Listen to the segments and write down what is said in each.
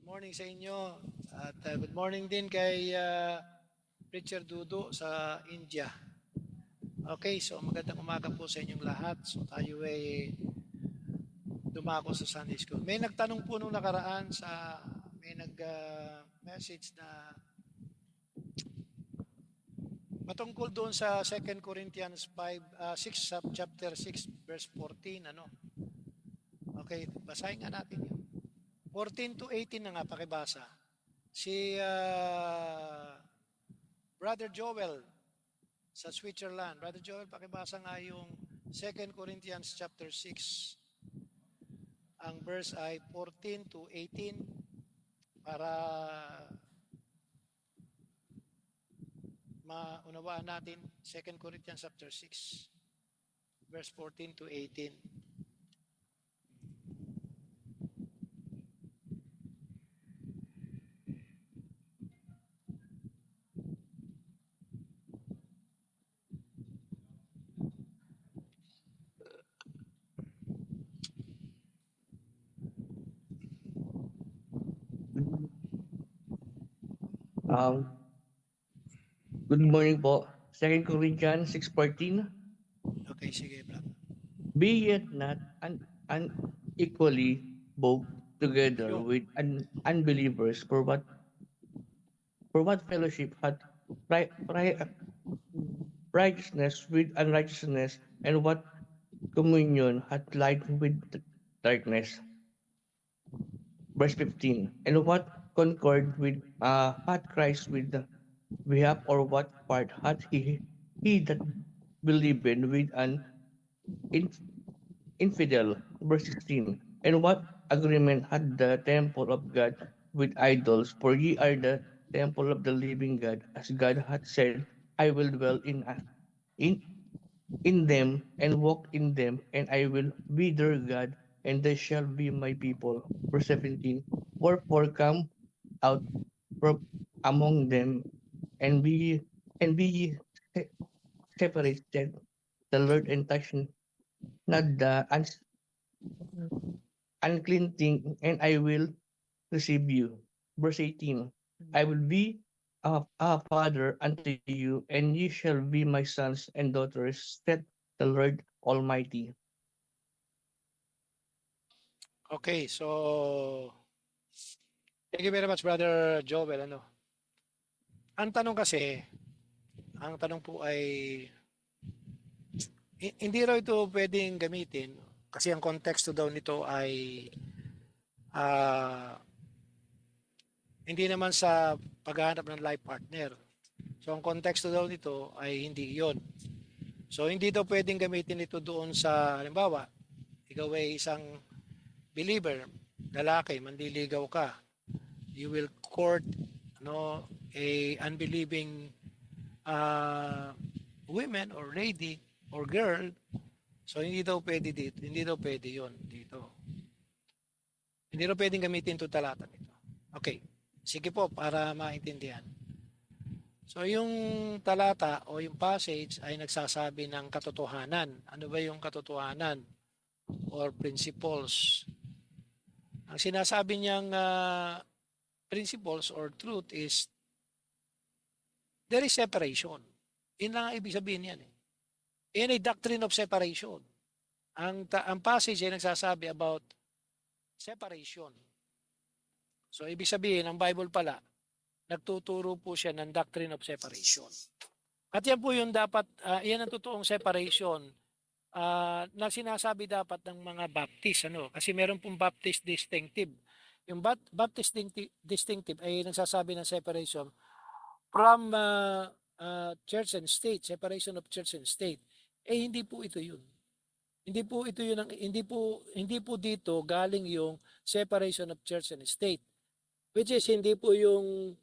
Morning sa inyo at good morning din kay Richard Dudo sa India. Okay, so magandang umaga po sa inyong lahat. So tayo ay dumako sa Sunday School. May nagtanong po nung nakaraan may nag-message na patungkol doon sa 2 Corinthians 6 chapter 6 verse 14 ano. Okay, basahin nga natin 'yun. 14 to 18 na nga pakibasa. Si Brother Joel sa Switzerland. Brother Joel, pakibasa nga yung 2 Corinthians chapter 6. Ang verse ay 14 to 18 para maunawaan natin 2 Corinthians chapter 6 verse 14 to 18. Um, Good morning po. 2 Corinthians 6:14. Okay, sige, brother. Be yet not unequally yoked together Yung, with unbelievers. For what fellowship hath righteousness with unrighteousness, and what communion hath light with darkness? Verse 15. And what concord with hath Christ with the behalf, or what part hath he that believeth with an in- infidel? Verse 16. And what agreement had the temple of God with idols? For ye are the temple of the living God, as God hath said, I will dwell in in them and walk in them, and I will be their God, and they shall be my people. Verse 17. Wherefore come out from among them, and be ye separated, the Lord, and touch not the unclean thing, and I will receive you. Verse 18. I will be a father unto you, and ye shall be my sons and daughters, said the Lord Almighty. okay, so thank you very much, Brother Joel. Ano? Ang tanong kasi, ang tanong po ay hindi raw ito pwedeng gamitin kasi ang konteksto daw nito ay ah, hindi naman sa paghahanap ng life partner. So ang konteksto daw nito ay hindi yon. So hindi daw pwedeng gamitin ito doon sa halimbawa, ikaw ay isang believer, lalaki, manliligaw ka. You will court a unbelieving women or lady or girl. So hindi daw pwede dito. Hindi daw pwede yon dito. Hindi daw pwedeng gamitin ito talata nito. Okay. Sige po, para maintindihan. So yung talata o yung passage ay nagsasabi ng katotohanan. Ano ba yung katotohanan or principles? Ang sinasabi niyang principles or truth is there is separation. Yun lang ang ibig sabihin yan. Yan ay doctrine of separation. Ang passage ay nagsasabi about separation. So ibig sabihin, ang Bible pala, nagtuturo po siya ng doctrine of separation. At yan po yung dapat, yan ang totoong separation na sinasabi dapat ng mga Baptist. Kasi meron pong Baptist distinctive. Yung Baptist distinctive ay nagsasabi ng separation from church and state, separation of church and state. Hindi po ito yun. Hindi po ito yun, hindi po dito galing yung separation of church and state. Which is hindi po yung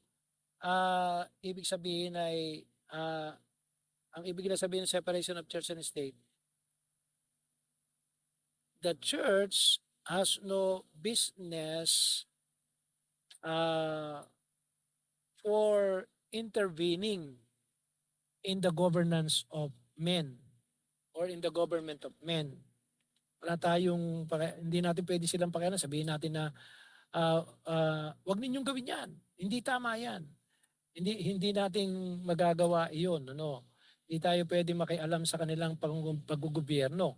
ibig sabihin ay ang ibig na sabihin ng separation of church and state, the church has no business for intervening in the governance of men or in the government of men. Wala tayong, hindi natin pwede silang pakialam. Sabihin natin na wag ninyong gawin yan. Hindi tama yan. Hindi nating magagawa iyon. Ano? Hindi tayo pwede makialam sa kanilang paggugobyerno.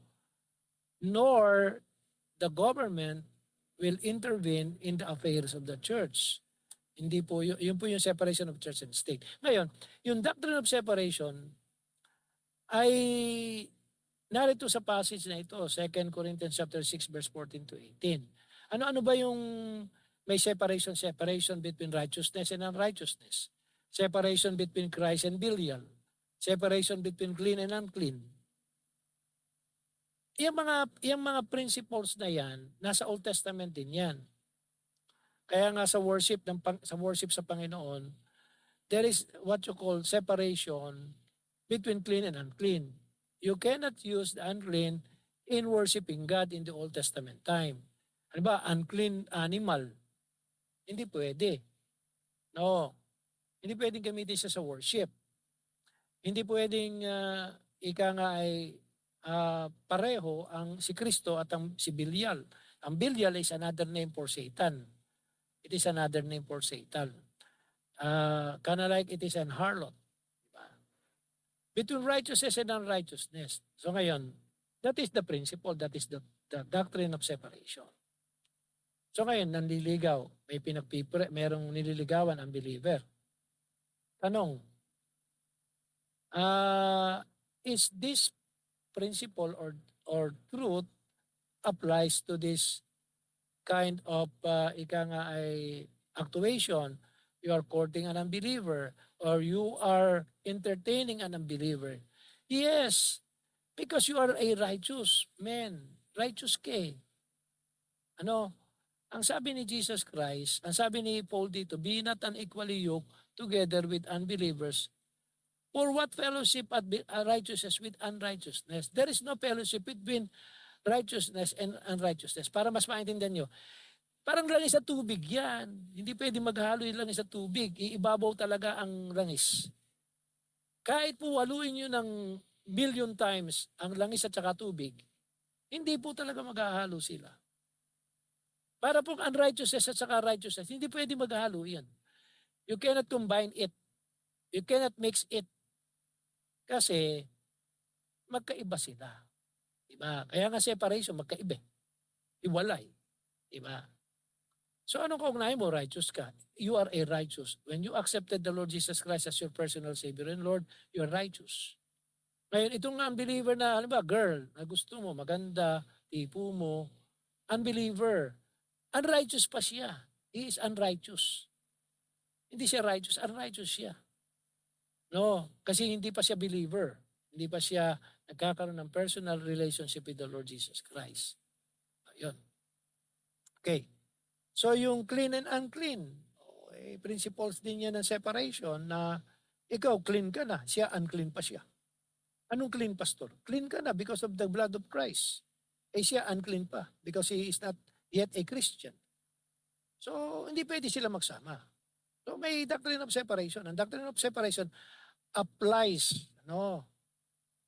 Nor the government will intervene in the affairs of the church. Hindi po yun po yung separation of church and state. Ngayon, yung doctrine of separation ay narito sa passage na ito, 2 Corinthians chapter 6 verse 14 to 18. Ano ba yung may separation between righteousness and unrighteousness? Separation between Christ and Belial. Separation between clean and unclean. Yung mga principles na yan, nasa Old Testament din yan. Kaya nga sa worship sa Panginoon, there is what you call separation between clean and unclean. You cannot use the unclean in worshiping God in the Old Testament time. Ano ba? Unclean animal. Hindi pwede. No. Hindi pwedeng gamitin siya sa worship. Hindi pwedeng ika nga ay pareho ang si Kristo at ang si Belial. Ang Belial is another name for Satan. It is another name for Satan. Kind of like it is an harlot. Diba? Between righteousness and unrighteousness. So ngayon, that is the principle, that is the doctrine of separation. So ngayon, nanliligaw, merong nililigawan ang believer. Tanong, is this principle or truth applies to this kind of actuation? You are courting an unbeliever or you are entertaining an unbeliever. Yes, because you are a righteous man. Righteous ka eh. Ano? Ang sabi ni Jesus Christ, ang sabi ni Paul dito, be not unequally yoked together with unbelievers. For what fellowship at righteousness with unrighteousness? There is no fellowship between righteousness and unrighteousness. Para mas maintindihan nyo, parang langis sa tubig yan. Hindi pwede maghalo yung langis sa tubig. Iibabaw talaga ang langis. Kahit po haluin nyo ng million times ang langis at saka tubig, hindi po talaga maghahalo sila. Para pong unrighteousness at saka righteousness, hindi pwede maghalo yan. You cannot combine it. You cannot mix it. Kasi magkaiba sila. Diba? Kaya nga separation, magkaiba. Iwalay. Diba? So anong kaugnayan mo? Righteous ka. You are a righteous. When you accepted the Lord Jesus Christ as your personal Savior and Lord, you are righteous. Ngayon, itong unbeliever na, ano ba, girl, na gusto mo, maganda, tipo mo, unbeliever, unrighteous pa siya. He is unrighteous. Hindi siya righteous, unrighteous siya. No, kasi hindi pa siya believer. Hindi pa siya nagkakaroon ng personal relationship with the Lord Jesus Christ. Ayun. Okay. So yung clean and unclean, principles din yan ng separation na ikaw clean ka na, siya unclean pa siya. Anong clean, pastor? Clean ka na because of the blood of Christ. Siya unclean pa because he is not yet a Christian. So hindi pwede sila magsama. So may doctrine of separation. Ang doctrine of separation applies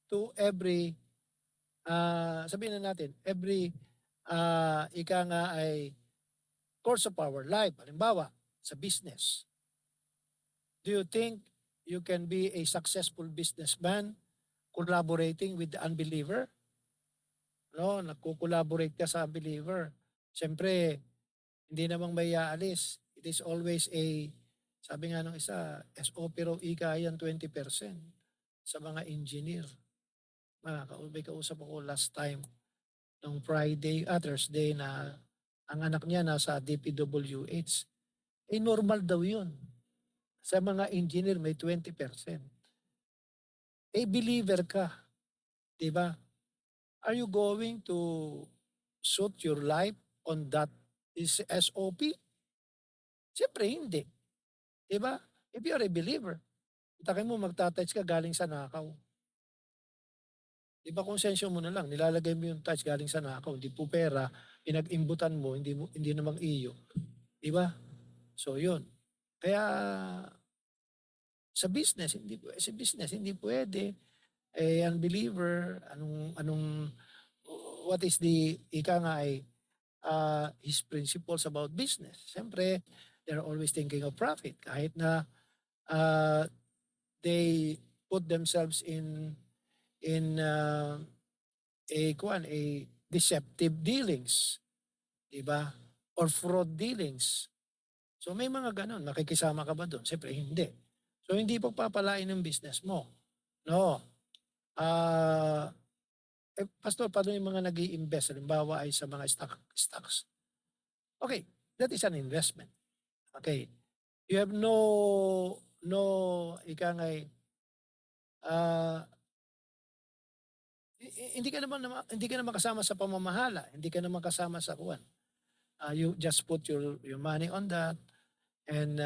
to every sabihin na natin, every ika nga ay course of our life. Halimbawa, sa business. Do you think you can be a successful businessman collaborating with the unbeliever? No, nagko-collaborate ka sa unbeliever. Siyempre, hindi namang may aalis. It is always sabi nga nung isa, SOP raw ika yan 20% sa mga engineer. May kausap ako last time nung Thursday na ang anak niya nasa DPWH. Normal daw yun. Sa mga engineer may 20%. Believer ka. Diba? Are you going to suit your life on that SOP? Siyempre hindi. Diba? If you are a believer, takin mo magta-touch ka galing sa nakaw. Diba konsensyo mo na lang, nilalagay mo yung touch galing sa nakaw, hindi po pera, pinag-imbutan mo, hindi namang iyo. Diba? So yun. Kaya sa business hindi pwede. Unbeliever, what is the ika nga ay his principles about business. Siyempre, they're always thinking of profit. Kahit na they put themselves in a deceptive dealings, 'di ba? Or fraud dealings. So may mga ganon, makikisama ka ba doon? Siyempre hindi. So hindi pagpapalain ng business mo. No. Pastor, paano yung mga nag-i-invest? Halimbawa ay sa mga stocks. Okay, that is an investment. Okay. You have no ika nga hindi ka naman kasama sa pamamahala, hindi ka naman kasama sa kuwan. You just put your money on that, and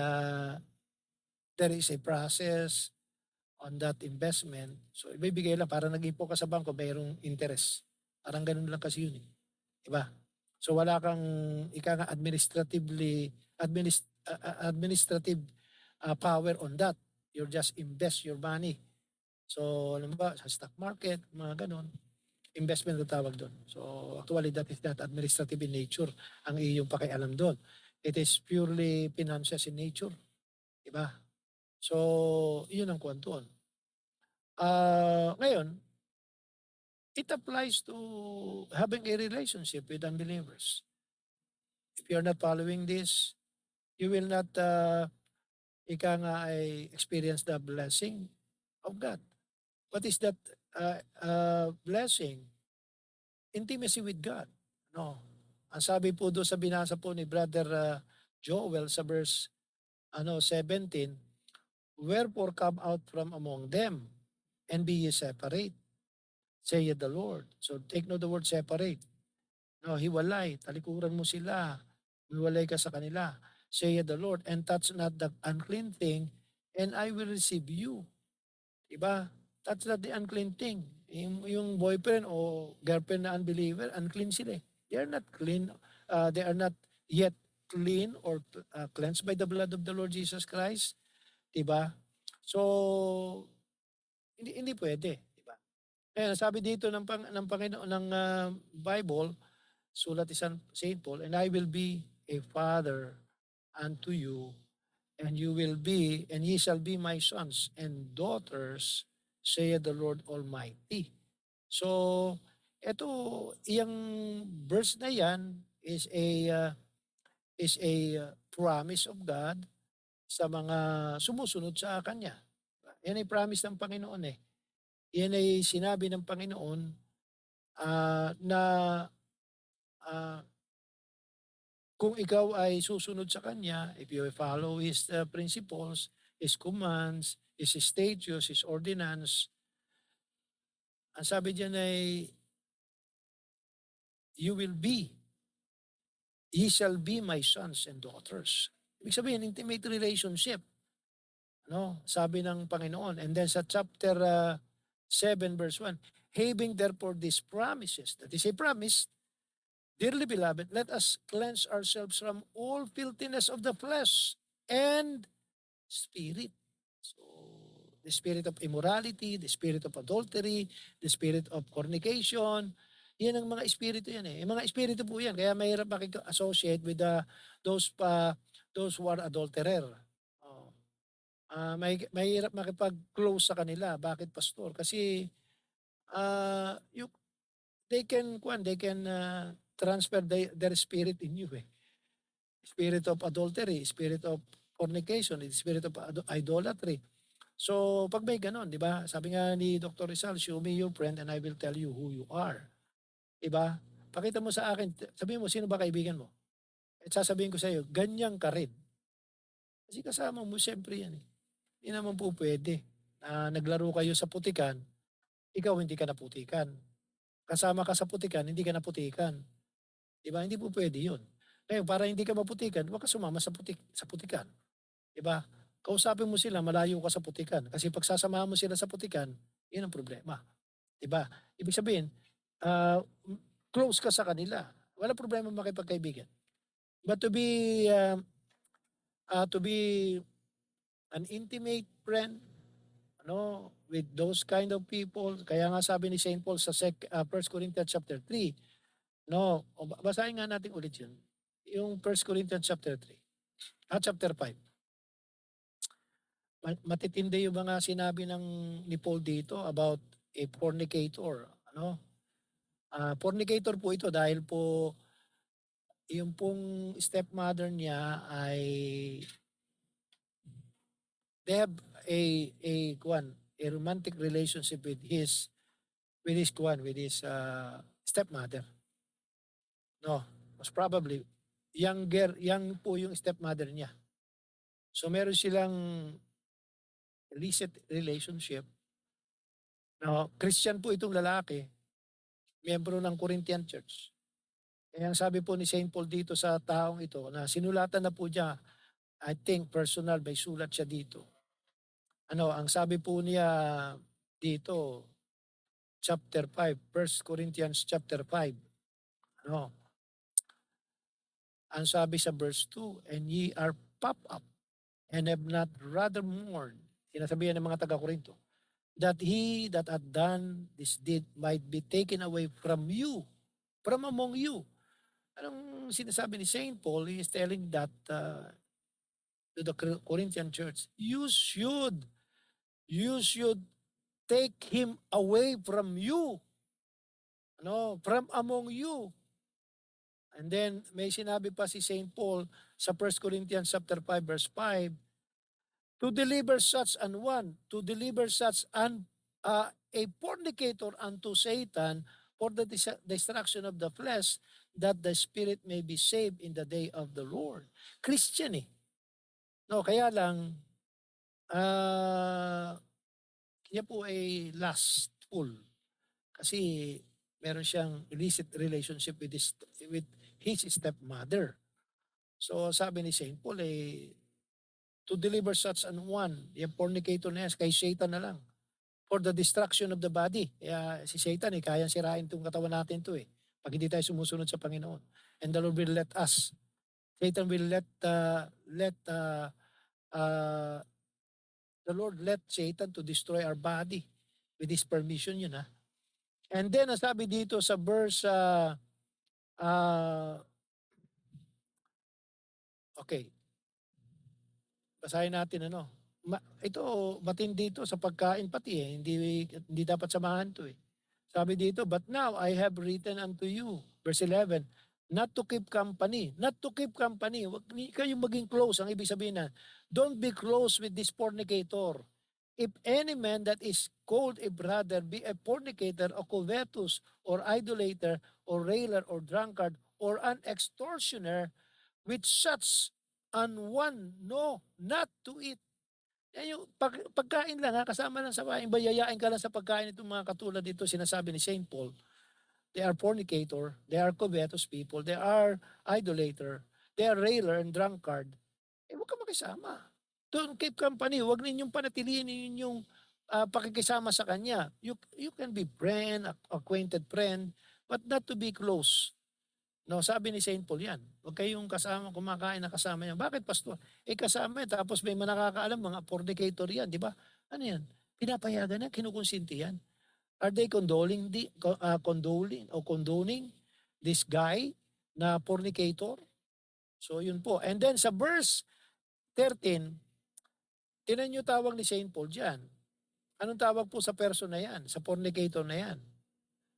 there is a process on that investment. So ibibigay lang para nag-ipo ka sa bangko, mayroong interest. Parang ganun lang kasi yun, eh. 'Di ba? So wala kang ika nga administrative power on that. You just invest your money. So alam ba sa stock market, mga ganun, investment ang tawag doon. So actually that is not administrative in nature ang iyong pakialam doon. It is purely financial in nature, 'di ba? So, yun ang kwentuhan. Ngayon, it applies to having a relationship with unbelievers. If you're not following this, you will not, ika nga ay experience the blessing of God. What is that blessing? Intimacy with God. No. Ang sabi po doon sa binasa po ni Brother Joel sa verse 17, wherefore come out from among them, and be ye separate, saith the Lord. So take note the word separate. No, hiwalay, talikuran mo sila, hiwalay ka sa kanila, saith the Lord, and touch not the unclean thing, and I will receive you. Diba? Touch not the unclean thing. Yung boyfriend o girlfriend na unbeliever, unclean sila. They are not clean. They are not yet clean or cleansed by the blood of the Lord Jesus Christ. Diba? So, hindi pwede. Diba? Kaya sabi dito ng Panginoon ng Bible, sulat ni St. Paul, and I will be a father unto you, and you will be, and ye shall be my sons and daughters, saith the Lord Almighty. So, iyang verse na yan is a promise of God sa mga sumusunod sa Kanya. Yan ay promise ng Panginoon eh. Yan ay sinabi ng Panginoon na kung ikaw ay susunod sa Kanya, if you follow His principles, His commands, His statutes, His ordinance, ang sabi diyan ay, ye shall be my sons and daughters. Ibig sabihin, intimate relationship. Sabi ng Panginoon. And then sa chapter 7 verse 1, having therefore these promises, that is a promise, dearly beloved, let us cleanse ourselves from all filthiness of the flesh and spirit. So, the spirit of immorality, the spirit of adultery, the spirit of fornication, yan ang mga espiritu yan eh. Yung mga espiritu po yan, kaya mahirap makik-associate with those who are adulterer. Mahirap makipag-close sa kanila. Bakit, Pastor? Kasi they can transfer their spirit in you eh. Spirit of adultery, spirit of fornication, spirit of idolatry. So pag may ganon, di ba? Sabi nga ni Dr. Rizal, show me your friend and I will tell you who you are. Di ba? Pakita mo sa akin, sabihin mo, sino ba kaibigan mo? At sasabihin ko sa iyo, ganyan ka rin. Kasi kasama mo, siyempre yan eh. Hindi naman po pwede na naglaro kayo sa putikan, ikaw hindi ka naputikan. Kasama ka sa putikan, hindi ka naputikan. Diba? Hindi po pwede yun. Ngayon, para hindi ka maputikan, huwag ka sumama sa putikan. Diba? Kausapin mo sila, malayo ka sa putikan. Kasi pag sasamahan mo sila sa putikan, yun ang problema. Diba? Ibig sabihin, close ka sa kanila. Wala problema makipagkaibigan. But to be an intimate friend, with those kind of people, kaya nga sabi ni St. Paul sa 1 Corinthians chapter 3, No, basahin nga natin ulit yun. Yung 1 Corinthians chapter 3. Chapter 5. Matitindi yung mga sinabi ni Paul dito about a fornicator. Ano? Fornicator po ito dahil po yung pong stepmother niya ay they have a romantic relationship with his stepmother. No, most probably young po yung stepmother niya. So meron silang illicit relationship. No, Christian po itong lalaki, miyembro ng Corinthian Church. Kaya ang sabi po ni Saint Paul dito sa taong ito na sinulatan na po niya, I think personal, may sulat siya dito. Ang sabi po niya dito, chapter 5, 1 Corinthians chapter 5. Ang sabi sa verse 2, and ye are puffed up and have not rather mourned. Sinasabihan ng mga taga-Korinto, that he that had done this deed might be taken away from you, from among you. Anong sinasabi ni Saint Paul? He is telling that to the Corinthian church, you should take him away from you. From among you. And then may sinabi pa si Saint Paul sa 1 Corinthians chapter 5 verse 5, to deliver such a fornicator unto Satan for the destruction of the flesh, that the spirit may be saved in the day of the Lord. Christian No, kaya lang kanya po ay lustful kasi meron siyang illicit relationship with his stepmother. So sabi ni Saint Paul to deliver such an one, yung fornicator na yan, kay Satan na lang. For the destruction of the body. Kaya si Satan kayang sirain itong katawan natin to pag hindi tayo sumusunod sa Panginoon. And the Lord will let us. Satan will the Lord let Satan to destroy our body with his permission yun And then sabi dito sa verse okay. Basahin natin ito matindi dito sa pagkain pati hindi dapat samahan to Sabi dito, but now I have written unto you, verse 11, not to keep company. Huwag kayong maging close. Ang ibig sabihin don't be close with this fornicator. If any man that is called a brother be a fornicator, or covetous, or idolater, or railer, or drunkard, or an extortioner, with such an one, no, not to eat. Yan yung pagkain lang kasama lang sa kain, bayayain ka lang sa pagkain itong mga katulad dito sinasabi ni Saint Paul. They are fornicator, they are covetous people, they are idolater, they are railer and drunkard. Huwag ka makisama. Don't keep company. Huwag ninyong panatilihin yung pakikisama sa kanya. You can be friend, acquainted friend, but not to be close. No, sabi ni Saint Paul yan. Huwag kayong kumakain na kasama yan. Bakit, pastor? Kasama yan. Tapos may nakakaalam, mga fornicator yan, di ba? Ano yan? Pinapayagan na, kinukonsinti yan. Are they condoning this guy na fornicator? So yun po. And then sa verse 13, tinan nyo tawag ni Saint Paul dyan. Anong tawag po sa person na yan? Sa fornicator na yan?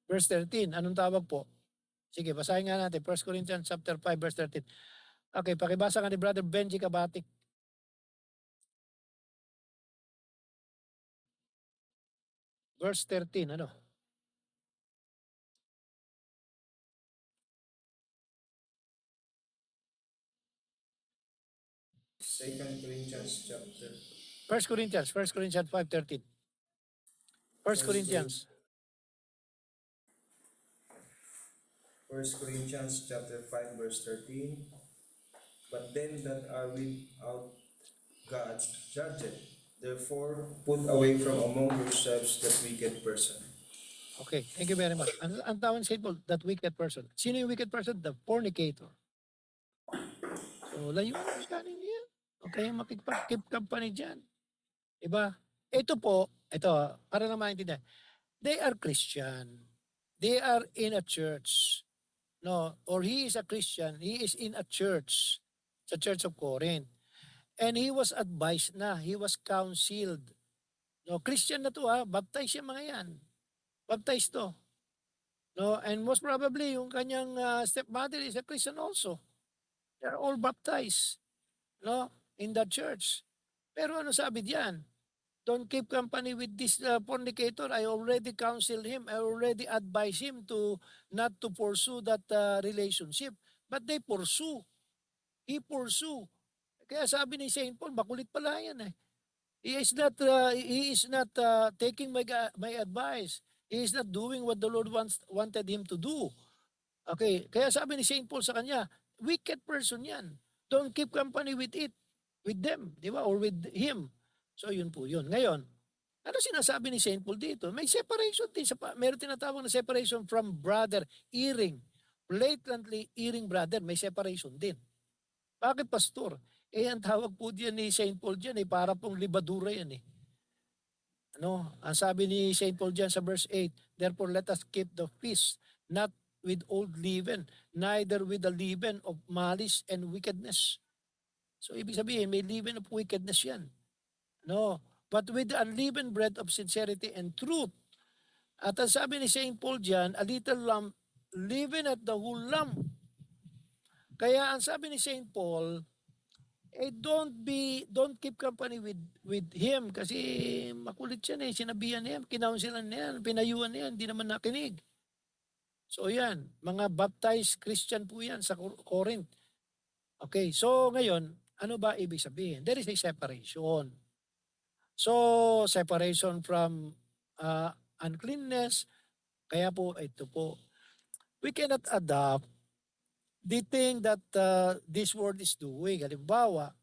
Verse 13, anong tawag po? Sige, basahin nga natin. 1 Corinthians chapter 5, verse 13. Okay, pakibasa nga ni Brother Benji Kabatik. Verse 13, ano? Second Corinthians chapter. 1 Corinthians 5:13. 1 Corinthians. 1 Corinthians chapter 5 verse 13. But them that are without God judged. Therefore, put away from among yourselves that wicked person. Okay, thank you very much. Ang tawag ni Saint Paul, that wicked person. Sino yung wicked person? The fornicator. So, layuan ang kanin niya. Okay, makikip company dyan. Diba? Ito, para na maintindihan. They are Christian. They are in a church. no, or he is a Christian, he is in a church, sa Church of Corinth. And he was advised na, he was counseled. No, Christian na to ha, baptize yung mga yan. Baptize to. No, and most probably yung kanyang stepmother is a Christian also. They're all baptized, no, in the church. Pero ano sabi diyan? Don't keep company with this fornicator. I already counseled him. I already advised him to not to pursue that relationship. But they pursue. He pursue. Kaya sabi ni Saint Paul, makulit pala yan eh. He is not taking my advice. He is not doing what the Lord wanted him to do. Okay, kaya sabi ni Saint Paul sa kanya, wicked person yan. Don't keep company with them, di ba? Or with him. So yun po yun. Ngayon, ano sinasabi ni Saint Paul dito? May separation din. Meron tinatawag na separation from brother, earring. Blatantly earring brother, may separation din. Bakit pastor? Ang tawag po diyan ni Saint Paul diyan para pong libadura yan eh. Ano? Ang sabi ni Saint Paul diyan sa verse 8, therefore let us keep the feast, not with old leaven, neither with the leaven of malice and wickedness. So ibig sabihin, may leaven of wickedness yan. No, but with the unleavened bread of sincerity and truth. At ang sabi ni Saint Paul diyan, a little lump leaven at the whole lump. Kaya ang sabi ni Saint Paul, don't keep company with him kasi makulit siya sinabihan niya, kinaunsilan niya, pinayuhan niya, hindi naman nakinig. So yan, mga baptized Christian po yan sa Corinth. Okay, so ngayon, ano ba ibig sabihin? There is a separation. So, separation from uncleanness, kaya po, ito po, we cannot adopt the thing that this world is doing. Halimbawa,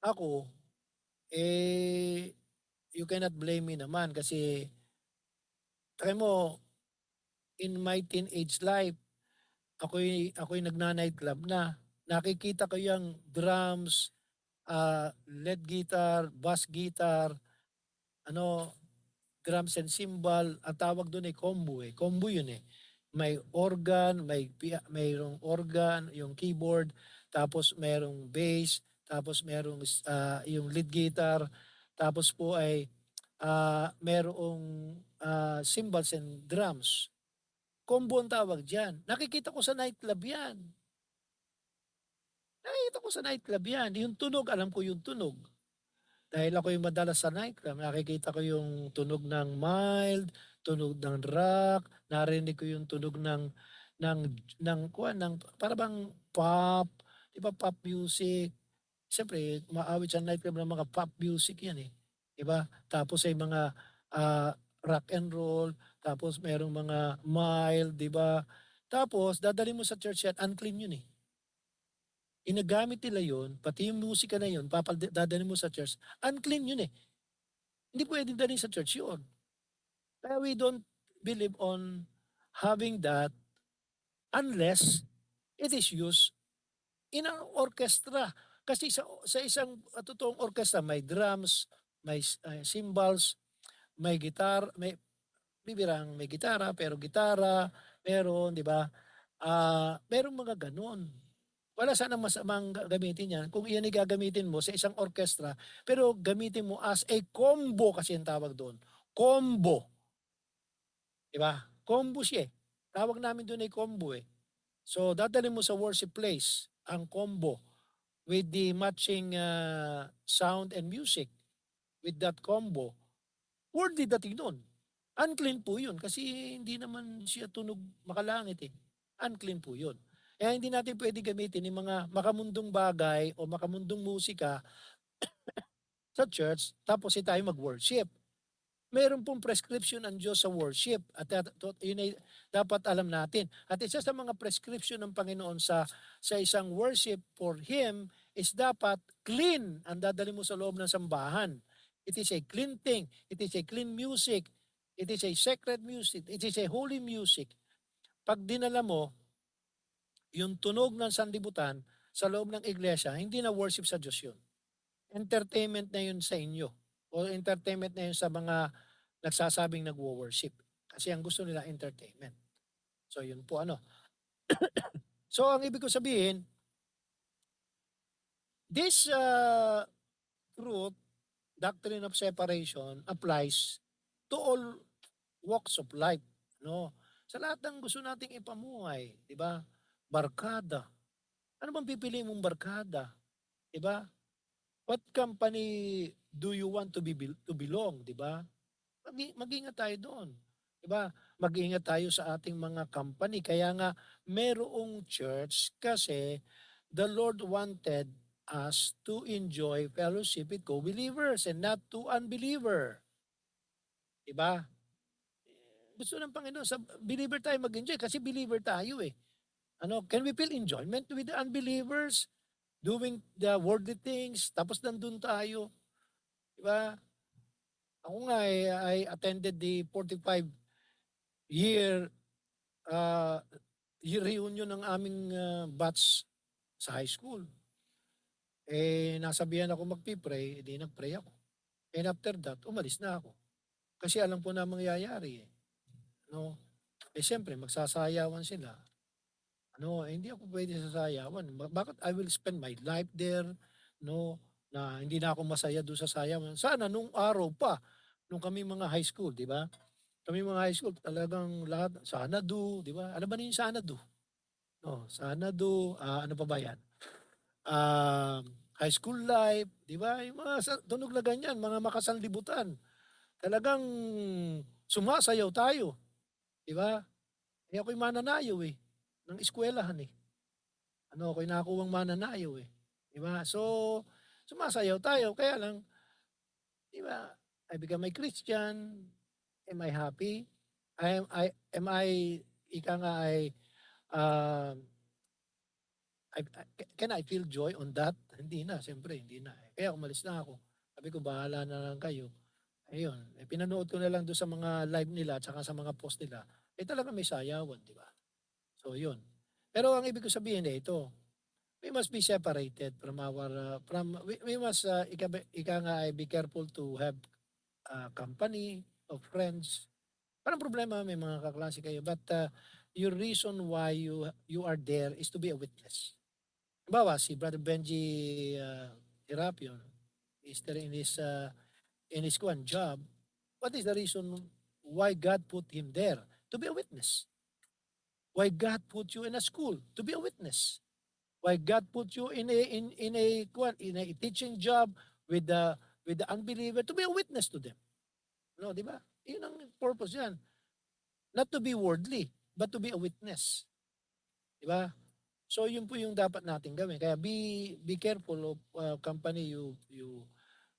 ako, you cannot blame me naman kasi, kaya mo, in my teenage life, ako'y nagna-night club na. Nakikita ko yung drums, lead guitar, bass guitar, drums and cymbal. Ang tawag doon ay combo eh. Combo yun eh. May organ, mayroong organ, yung keyboard, tapos mayroong bass, tapos mayroong yung lead guitar, tapos po ay mayroong cymbals and drums. Combo ang tawag dyan. Nakikita ko sa nightclub yan. Yung tunog, alam ko yung tunog. Dahil ako yung madalas sa nightclub, nakikita ko yung tunog ng mild, tunog ng rock, narinig ko yung tunog ng para bang pop, di ba pop music. Siyempre, maawit sa nightclub ng mga pop music yan eh. Di ba? Tapos ay mga rock and roll, tapos merong mga mild, di ba? Tapos, dadali mo sa church yan, unclean yun eh. Inagamit nila yun, pati yung musika na yun, dadalhin mo sa church, unclean yun eh. Hindi pwede dalhin sa church yun. Kaya we don't believe on having that unless it is used in an orchestra. Kasi sa isang totoong orchestra, may drums, may cymbals, may guitar, may gitara, pero gitara, meron, di ba? Merong mga ganun. Wala sanang masamang gamitin yan kung iyan ay gagamitin mo sa isang orchestra, pero gamitin mo as a combo kasi ang tawag doon. Combo. Diba? Combo siya eh. Tawag namin doon ay combo eh. So, dadalhin mo sa worship place ang combo with the matching sound and music with that combo. Worthy dating doon. Unclean po yun kasi hindi naman siya tunog makalangit eh. Unclean po yun. Kaya hindi natin pwede gamitin yung mga makamundong bagay o makamundong musika sa church tapos tayo mag-worship. Meron pong prescription ang Diyos sa worship at yun ay dapat alam natin. At isa sa mga prescription ng Panginoon sa isang worship for Him is dapat clean ang dadali mo sa loob ng sambahan. It is a clean thing. It is a clean music. It is a sacred music. It is a holy music. Pag dinala mo, yung tunog ng sanlibutan sa loob ng iglesia, hindi na worship sa Diyos yun. Entertainment na yun sa inyo. O entertainment na yun sa mga nagsasabing nagwo-worship. Kasi ang gusto nila entertainment. So yun po So, ang ibig ko sabihin, this truth, doctrine of separation, applies to all walks of life. No? Sa lahat ng gusto nating ipamuhay, di ba? Barkada. Ano bang pipili mong barkada? Di ba? What company do you want to belong, di ba? Mag-ingat tayo doon. Di ba? Mag-ingat tayo sa ating mga company. Kaya nga, merong church kasi the Lord wanted us to enjoy fellowship with co-believers and not to unbeliever. Di ba? Gusto ng Panginoon, sa believer tayo mag-enjoy kasi believer tayo eh. Ano, can we feel enjoyment with the unbelievers? Doing the worldly things, tapos nandun tayo. Di ba? Ako nga I attended the 45-year uh, year reunion ng aming batch sa high school. Eh, nasabihan ako magpipray, edi nagpray ako. And after that, umalis na ako. Kasi alam ko na mangyayari eh. No? Eh, siyempre, magsasayawan sila. Ano, eh, hindi ako pwede sasayawan. Bakit I will spend my life there, no, na hindi na ako masaya doon sa sayawan. Sana nung araw pa, nung kami mga high school, di ba? Kami mga high school, talagang lahat, sana do, di ba? Ano ba na yung sana do? No, sana do, ano pa ba yan? High school life, di ba? Yung mga tunog na ganyan, mga makasanlibutan. Talagang sumasayaw tayo, di ba? Eh ako'y mananayaw eh, ng eskwelahan eh. Ano, ako'y nakakuwang mananayaw eh. Di ba? So, sumasayaw tayo, kaya lang, di ba? I become a Christian. Am I happy? Am I, ika nga um, can I feel joy on that? Hindi na, siyempre, hindi na. Kaya umalis na ako. Sabi ko, bahala na lang kayo. Ayun, eh, pinanood ko na lang doon sa mga live nila at saka sa mga post nila. Eh talaga may sayawan, di ba? So, yun. Pero ang ibig ko sabihin eh, ito, we must be separated from our, we must, ika nga, be careful to have company of friends. Parang problema, may mga kaklase kayo. But your reason why you are there is to be a witness. Halimbawa, si Brother Benji Hirapion is there in his job. What is the reason why God put him there? To be a witness. Why God put you in a school? To be a witness. Why God put you in a teaching job with the unbeliever? To be a witness to them. No, di ba? Yun ang purpose yan. Not to be worldly, but to be a witness. Di ba? So yun po yung dapat natin gawin. Kaya be careful of company you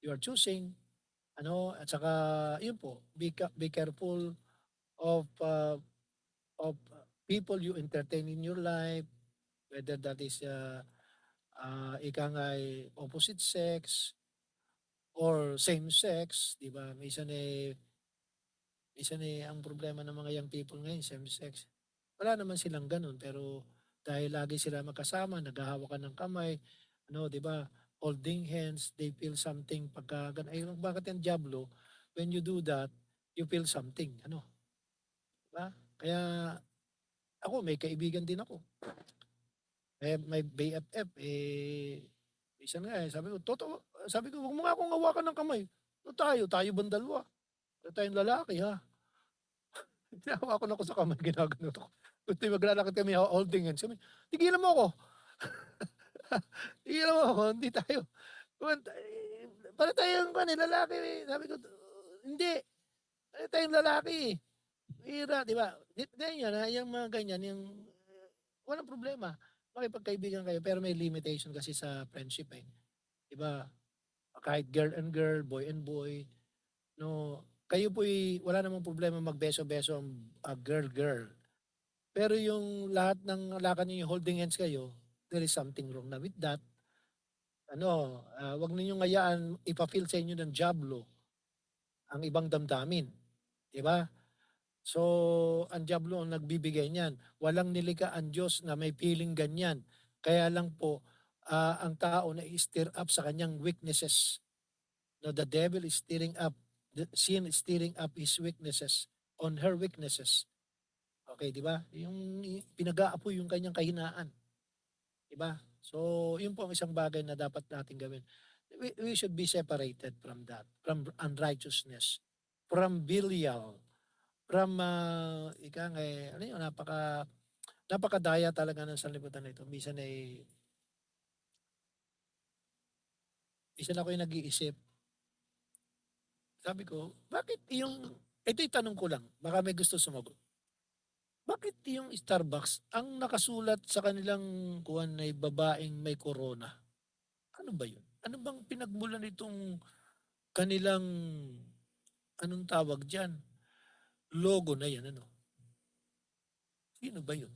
are choosing. Ano, at saka yun po, be careful of people you entertain in your life, whether that is ika nga ay opposite sex or same sex, di ba? Minsan ang problema ng mga young people ngayon, same sex. Wala naman silang ganun, pero dahil lagi sila magkasama, naghahawakan ng kamay, ano, di ba? Holding hands, they feel something pagka ay bakit yung diablo, when you do that, you feel something, ano? Di ba? Kaya ako, may kaibigan din ako. May BFF, minsan nga sabi ko, totoo, sabi ko, huwag mo nga akong hawakan ng kamay. No, tayo bang dalawa? Tayong lalaki ha. Hinahawakan ako sa kamay, ginagano ko. Gusto maglalakad kami holding hands. Sabi, tigilan mo ako. Tigilan mo ako, hindi tayo. Para tayong lalaki. Sabi ko, hindi. Para tayong lalaki. Hira, di ba? Yung mga ganyan, yung walang problema. Makipagkaibigan kayo, pero may limitation kasi sa friendship eh. Di ba? Kahit girl and girl, boy and boy, no, kayo po'y wala namang problema magbeso-beso ang girl-girl. Pero yung lahat ng lakad niyo holding hands kayo, there is something wrong na with that. Ano, wag ninyong hayaan ipa-feel sa inyo ng diablo ang ibang damdamin. Di ba? So, ang diablo ang nagbibigay niyan. Walang nilikha ang Diyos na may feeling ganyan. Kaya lang po, ang tao na i-stir up sa kanyang weaknesses. No, the devil is stirring up, the sin is stirring up his weaknesses on her weaknesses. Okay, di ba? Yung pinag-aapoy yung kanyang kahinaan. Di ba? So, yun po ang isang bagay na dapat natin gawin. We should be separated from that, from unrighteousness, from Belial, from, ika nga, ano yun, napakadaya talaga ng sanlibutan na ito. Minsan ako yung nag-iisip. Sabi ko, bakit ito'y tanong ko lang, baka may gusto sumagot. Bakit yung Starbucks, ang nakasulat sa kanilang kuwan ay babaeng may corona? Ano ba yun? Ano bang pinagmulan nitong kanilang, anong tawag dyan? Logo na yan, ano? Sino ba yun?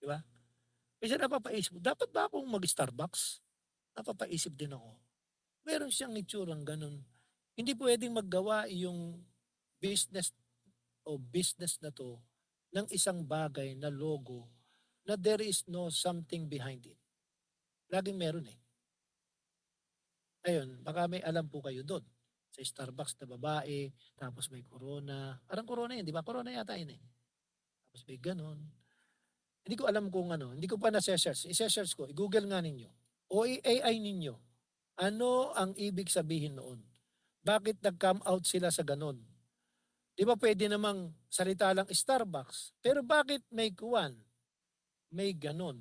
Di ba? Kasi napapaisip, dapat ba akong mag-Starbucks? Napapaisip din ako. Meron siyang itsurang ganun. Hindi pwedeng maggawa yung business o business na to ng isang bagay na logo na there is no something behind it. Laging meron eh. Ayun, baka may alam po kayo doon. Sa Starbucks na babae, tapos may corona. Parang corona yun, di ba? Corona yata yun eh. Tapos may ganon. Hindi ko alam kung ano, hindi ko pa na-search. I-search ko, i-google nga ninyo. O i-AI ninyo. Ano ang ibig sabihin noon? Bakit nag-come out sila sa ganon? Di ba pwede namang salita lang Starbucks? Pero bakit may kuwan? May ganon.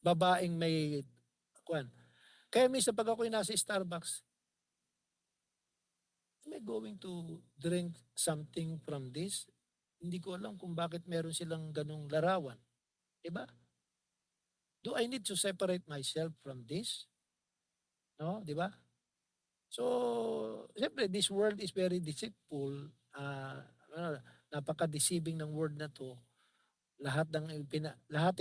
Babaeng may kuwan. Kaya minsan pag ako'y nasa Starbucks, am I going to drink something from this? Hindi ko alam kung bakit meron silang ganong larawan. Diba? Do I need to separate myself from this? No, di ba? So, siyempre, this world is very deceitful. Napaka-deceiving ng word na to. Lahat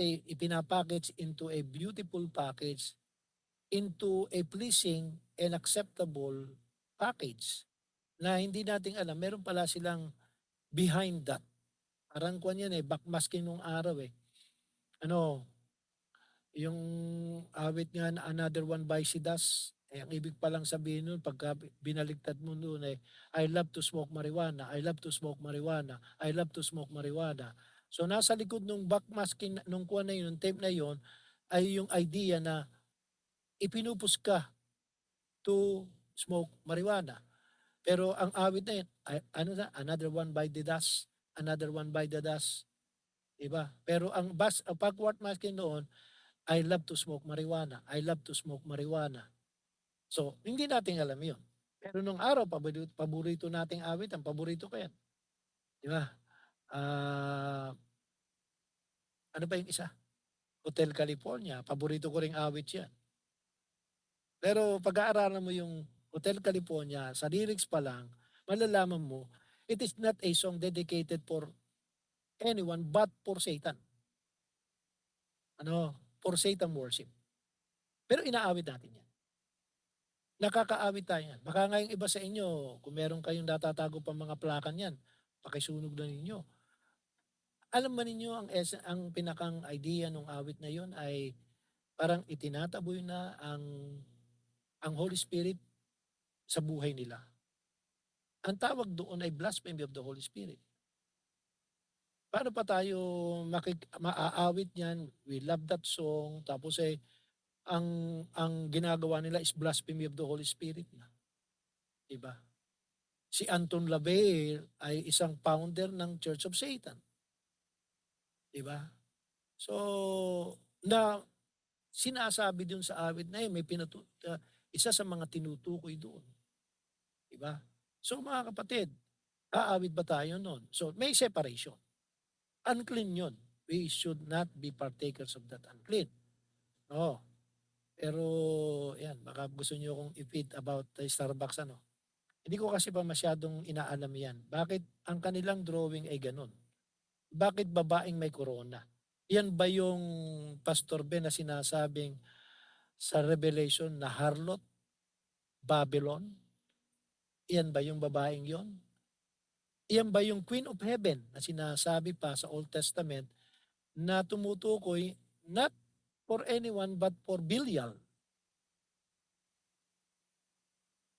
ay ipinapackage into a beautiful package, into a pleasing and acceptable package na hindi nating alam. Meron pala silang behind that. Parang kuwan yan eh, backmasking nung araw eh. Ano, yung awit nga na Another One by Sidas, ang ibig palang sabihin nun, pagka binaligtad mo nun eh, I love to smoke marijuana, I love to smoke marijuana, I love to smoke marijuana. So nasa likod nung backmasking, nung kuwan na yun, nung tape na yun, ay yung idea na ipinupus ka to smoke marijuana. Pero ang awit na yun, Another One by the Dust, Another One by the Dust. Diba? Pero ang backward masking noon, I love to smoke marijuana. I love to smoke marijuana. So, hindi natin alam yun. Pero nung araw, paborito nating awit, ang paborito ko yan. Di ba? Ano ba yung isa? Hotel California. Paborito ko ring awit yan. Pero pag-aaralan mo yung Hotel California, sa lyrics pa lang, malalaman mo, it is not a song dedicated for anyone but for Satan. For Satan worship. Pero inaawit natin yan. Nakakaawit tayo yan. Baka nga yung iba sa inyo, kung meron kayong natatago pa mga plakan yan, pakisunog na ninyo. Alam ba ninyo ang pinakang idea ng awit na yun ay parang itinataboy na ang Holy Spirit sa buhay nila. Ang tawag doon ay blasphemy of the Holy Spirit. Paano pa tayo maaawit niyan? We love that song. Tapos ang ginagawa nila is blasphemy of the Holy Spirit na. Diba? Si Anton LaVey ay isang founder ng Church of Satan. Diba? So, na sinasabi dun sa awit na yun, isa sa mga tinutukoy doon. Diba? So mga kapatid, aawit ba tayo noon? So may separation. Unclean yun. We should not be partakers of that unclean. No. Pero, yan, baka gusto niyo kong i-feed about Starbucks, ano. Hindi ko kasi pa masyadong inaalam yan. Bakit ang kanilang drawing ay ganun? Bakit babaeng may corona? Yan ba yung Pastor Ben na sinasabing sa Revelation na harlot, Babylon? Yan ba yung babaeng yon? Yan ba yung Queen of Heaven na sinasabi pa sa Old Testament na tumutukoy not for anyone but for Belial?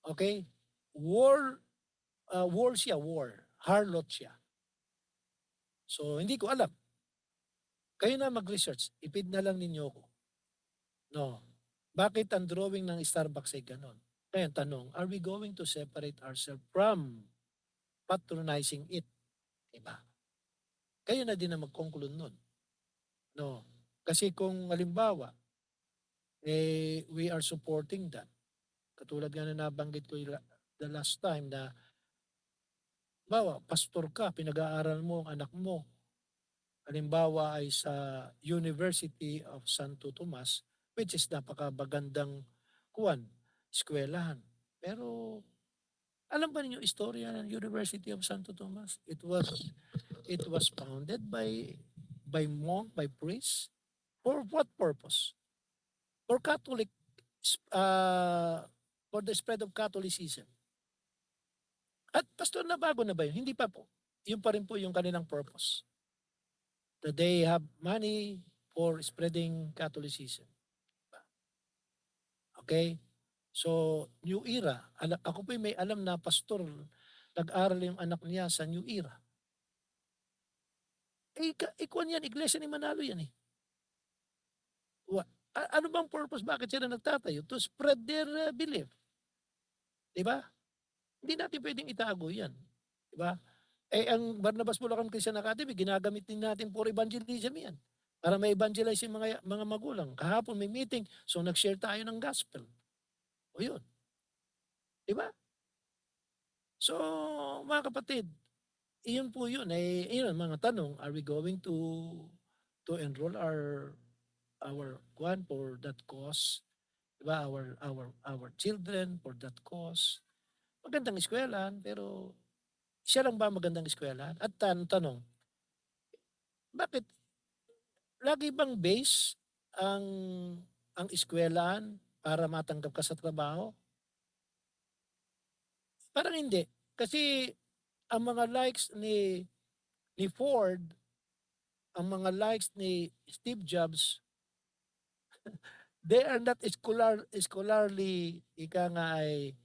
Okay? War siya, war. Harlot siya. So, hindi ko alam. Kayo na mag-research. Ipid na lang ninyo ko. No. Bakit ang drawing ng Starbucks ay ganon? Kaya ang tanong, are we going to separate ourselves from patronizing it? Diba? Kayo na din na mag-conclude nun. No. Kasi kung halimbawa, we are supporting that. Katulad nga na nabanggit ko the last time na, bawa, pastor ka, pinag-aaral mo ang anak mo. Halimbawa ay sa University of Santo Tomas, which is napakabagandang eskwelahan. Pero, alam ba ninyo istorya ng University of Santo Tomas? It was founded by monk, by priest. For what purpose? For Catholic, for the spread of Catholicism. At pastor, na bago na ba yun? Hindi pa po. Yun pa rin po yung kanilang purpose. That they have money for spreading Catholicism. Okay? So, New Era. Ako po may alam na pastor, nag-aral yung anak niya sa New Era. Ikuan yan, iglesia ni Manalo yan eh. Ano bang purpose? Bakit sila nagtatayo? To spread their belief. Diba? Hindi natin pwedeng itago yan. Diba? Ang Barnabas Bulacan Christian Academy, ginagamit din natin for evangelism yan. Para may evangelize yung mga magulang. Kahapon may meeting, so nag-share tayo ng gospel. O yun. Diba? So, mga kapatid, iyon po yun. Iyon ang mga tanong, are we going to enroll our for that cause? Diba? Our children for that cause. Magandang eskwelahan, pero siya lang ba magandang eskwelahan? At tanong, bakit lagi bang base ang eskwelahan para matanggap ka sa trabaho? Parang hindi. Kasi ang mga likes ni Ford, ang mga likes ni Steve Jobs, they are not scholarly, ika nga ay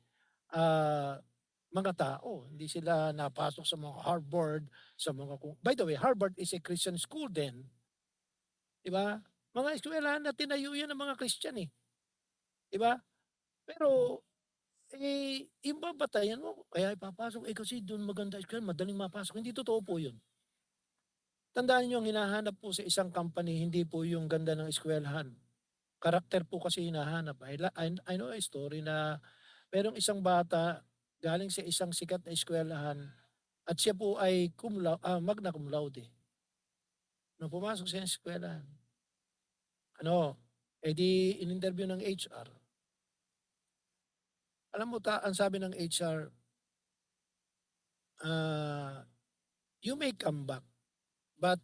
mga tao. Hindi sila napasok sa mga Harvard, by the way, Harvard is a Christian school din. Diba? Mga eskwelahan na tinayo yan ng mga Christian eh. Diba? Pero, yung babatayan mo, kaya ipapasok, kasi doon maganda eskwelahan, madaling mapasok. Hindi totoo po yun. Tandaan niyo, ang hinahanap po sa isang company, hindi po yung ganda ng eskwelahan. Karakter po kasi hinahanap. I know a story na merong isang bata galing sa isang sikat na eskwelahan at siya po ay magna cum laude. Nung pumasok siya sa eskwelahan, di in-interview ng HR. Alam mo, ang sabi ng HR, you may come back, but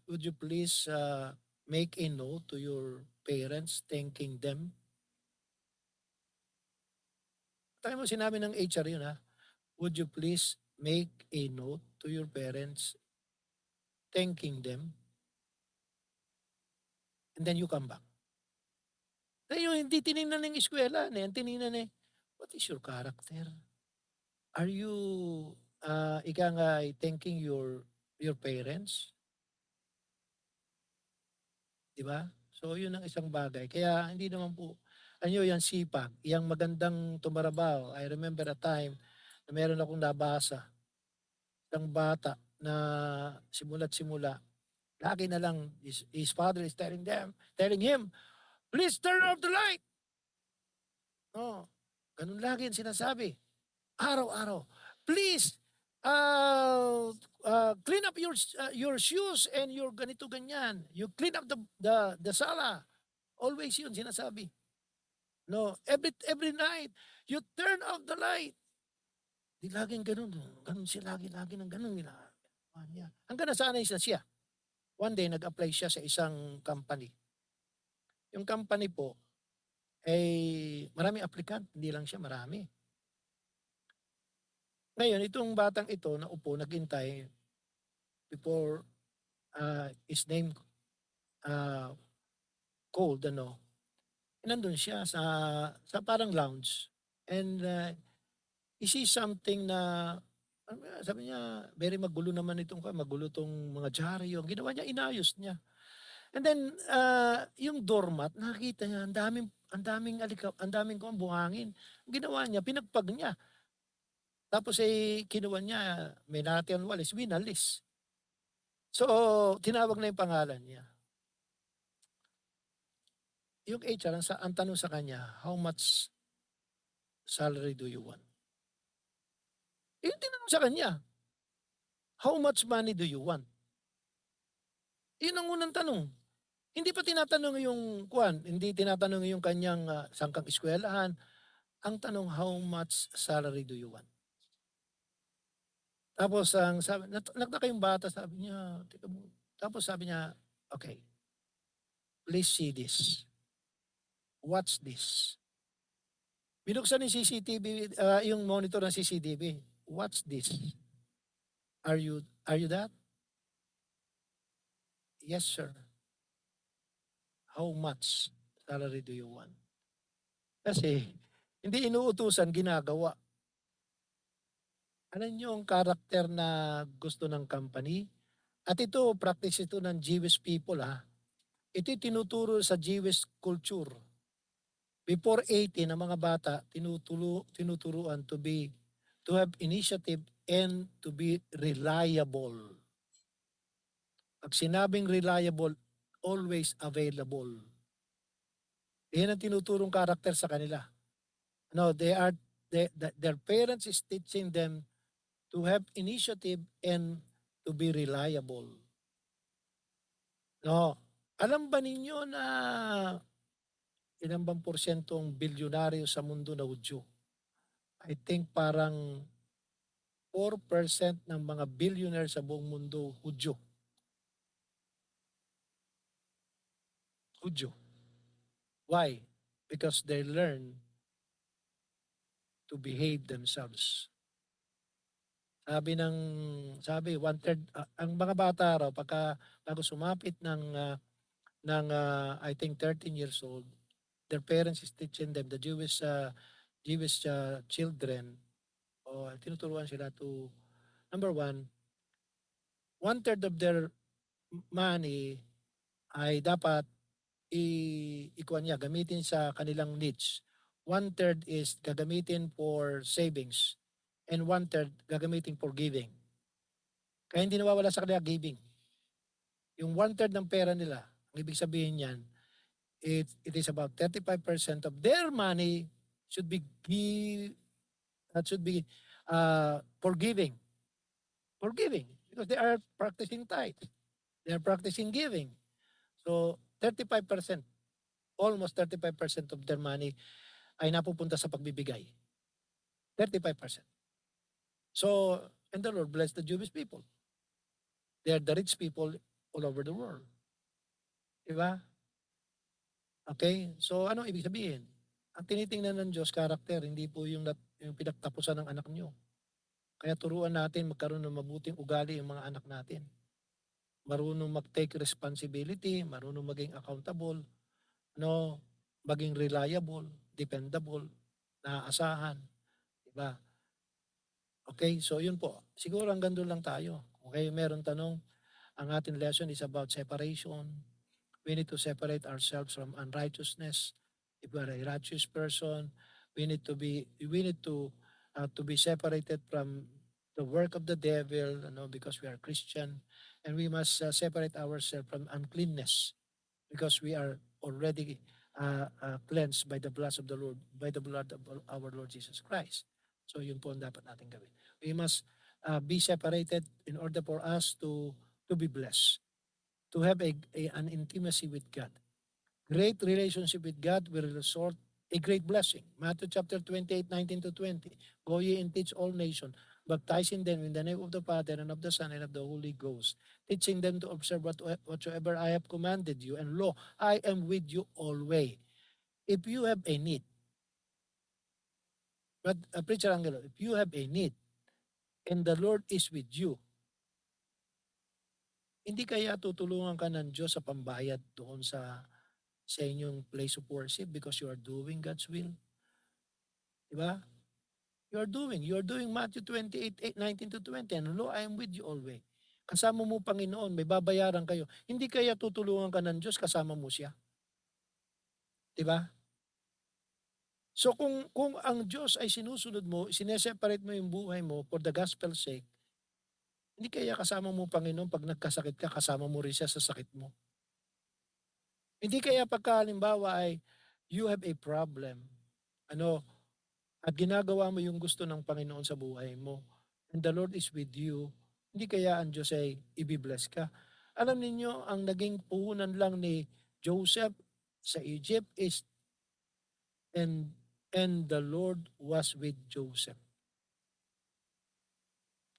would you please make a note to your parents thanking them? Tayo mo sinabi ng HR yun ha, would you please make a note to your parents thanking them? And then you come back. Tayo hindi tinignan ng eskwela, ang tinignan what is your character? Are you thanking your parents? Diba? So yun ang isang bagay. Kaya hindi naman po, yan sipag, yung magandang tumarabaho. I remember a time na meron akong nabasa, isang bata na simula't simula, lagi na lang, his father is telling him, please turn off the light. Ganun lagi yung sinasabi. Araw-araw. Please, clean up your shoes and your ganito ganyan. You clean up the sala. Always yun sinasabi. Every night, you turn off the light. Di laging ganun. Ganun siya lagi ng ganun nila. Hanggang nasanay siya. One day, nag-apply siya sa isang company. Yung company po, maraming applicant. Hindi lang siya, marami. Ngayon, itong batang ito na upo, naghintay before his name called, nandun siya sa parang lounge. And he sees something na Sabi niya, very magulo naman magulo tong mga dyaryo. Ang ginawa niya, inayos niya. And then, yung doormat, nakita niya, ang daming buhangin. Ang ginawa niya, pinagpag niya. Tapos kinuha niya, may natin walis, winalis. So, tinawag na yung pangalan niya. Yung HR, ang tanong sa kanya, how much salary do you want? Yung tinanong sa kanya, how much money do you want? Yun ang unang tanong. Hindi pa tinatanong hindi tinatanong yung kanyang sangkang eskwelahan. Ang tanong, how much salary do you want? Tapos nagtaka yung bata, sabi niya, "Teka mo." Tapos sabi niya, okay, please see this. Watch this. Binuksan yung CCTV, yung monitor ng CCTV. Watch this. Are you that? Yes, sir. How much salary do you want? Kasi, hindi inuutusan, ginagawa. Alam niyo ang karakter na gusto ng company? At ito, practice ito ng Jewish people ha. Ito'y tinuturo sa Jewish culture. Before 18, ang mga bata, tinuturuan to have initiative and to be reliable. Pag sinabing reliable, always available. Yan ang tinuturong karakter sa kanila. No, their parents is teaching them to have initiative and to be reliable. No, alam ba ninyo na ilang bang porsyentong bilyonaryo sa mundo na Hudyo? I think parang 4% ng mga billionaire sa buong mundo Hudyo. Hudyo. Why? Because they learn to behave themselves. Sabi, 1/3, ang mga bata raw, bago sumapit ng I think 13 years old, their parents is teaching them, the Jewish children, tinuturuan sila to, number one, 1/3 of their money ay dapat gamitin sa kanilang needs. 1/3 is gagamitin for savings and 1/3 gagamitin for giving. Kaya hindi nawawala sa kanila giving. Yung 1/3 ng pera nila, ang ibig sabihin niyan, it is about 35% of their money should be for giving. For giving. Because they are practicing tithe. They are practicing giving. So, 35%, almost 35% of their money ay napupunta sa pagbibigay. 35%. So, and the Lord bless the Jewish people. They are the rich people all over the world. Diba? Okay? So, ano ibig sabihin? Ang tinitingnan ng Diyos, character, hindi po yung pinagtapusan ng anak nyo. Kaya turuan natin magkaroon ng mabuting ugali yung mga anak natin. Marunong mag-take responsibility, marunong maging accountable, maging reliable, dependable, naaasahan. Diba? Okay, so yun po. Siguro hanggang doon lang tayo. Okay, meron tanong. Ang ating lesson is about separation. We need to separate ourselves from unrighteousness. If we are a righteous person, we need to be separated from the work of the devil, because we are Christian, and we must separate ourselves from uncleanness, because we are already cleansed by the blood of the Lord, by the blood of our Lord Jesus Christ. So yun po ang dapat natin gawin. We must be separated in order for us to be blessed, to have an intimacy with God. Great relationship with God will result a great blessing. Matthew chapter 28:19-20. Go ye and teach all nations, baptizing them in the name of the Father and of the Son and of the Holy Ghost, teaching them to observe whatsoever I have commanded you, and lo, I am with you always. If you have a need, but Preacher Angelo, if you have a need and the Lord is with you, hindi kaya tutulungan ka ng Diyos sa pambayad doon sa inyong place of worship because you are doing God's will? Diba? You are doing Matthew 28:19 to 20. And lo, I am with you always. Kasama mo, Panginoon, may babayaran kayo. Hindi kaya tutulungan ka ng Diyos, kasama mo siya. Di ba? So kung ang Diyos ay sinusunod mo, sineseparate mo yung buhay mo for the gospel's sake, hindi kaya kasama mo, Panginoon, pag nagkasakit ka, kasama mo rin siya sa sakit mo. Hindi kaya pagka halimbawa ay you have a problem, at ginagawa mo yung gusto ng Panginoon sa buhay mo, and the Lord is with you, hindi kaya ang Diyos ay ibibless ka. Alam ninyo, ang naging puhunan lang ni Joseph sa Egypt is, and the Lord was with Joseph.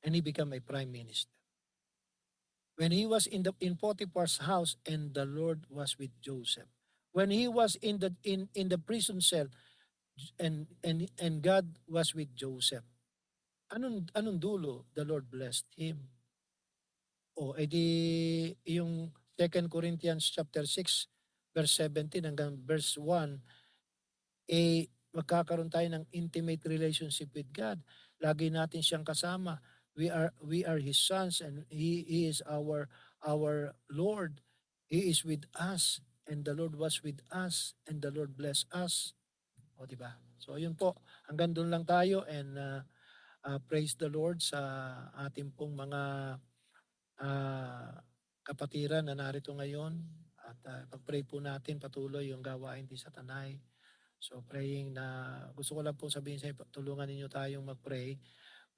And he became a prime minister. When he was in Potiphar's house, and the Lord was with Joseph. When he was in the prison cell, and God was with Joseph. Anong dulo? The Lord blessed him. Edi yung 2 Corinthians chapter 6 verse 17 hanggang verse 1, magkakaroon tayo ng intimate relationship with God. Lagi natin siyang kasama. We are His sons, and He is our Lord. He is with us, and the Lord was with us, and the Lord bless us. Diba? So yun po, hanggang doon lang tayo, and praise the Lord sa ating pong mga kapatiran na narito ngayon, at pag-pray po natin patuloy yung gawain di sa Tanay. So praying na, gusto ko lang po sabihin sa inyo, tulungan ninyo tayong mag-pray.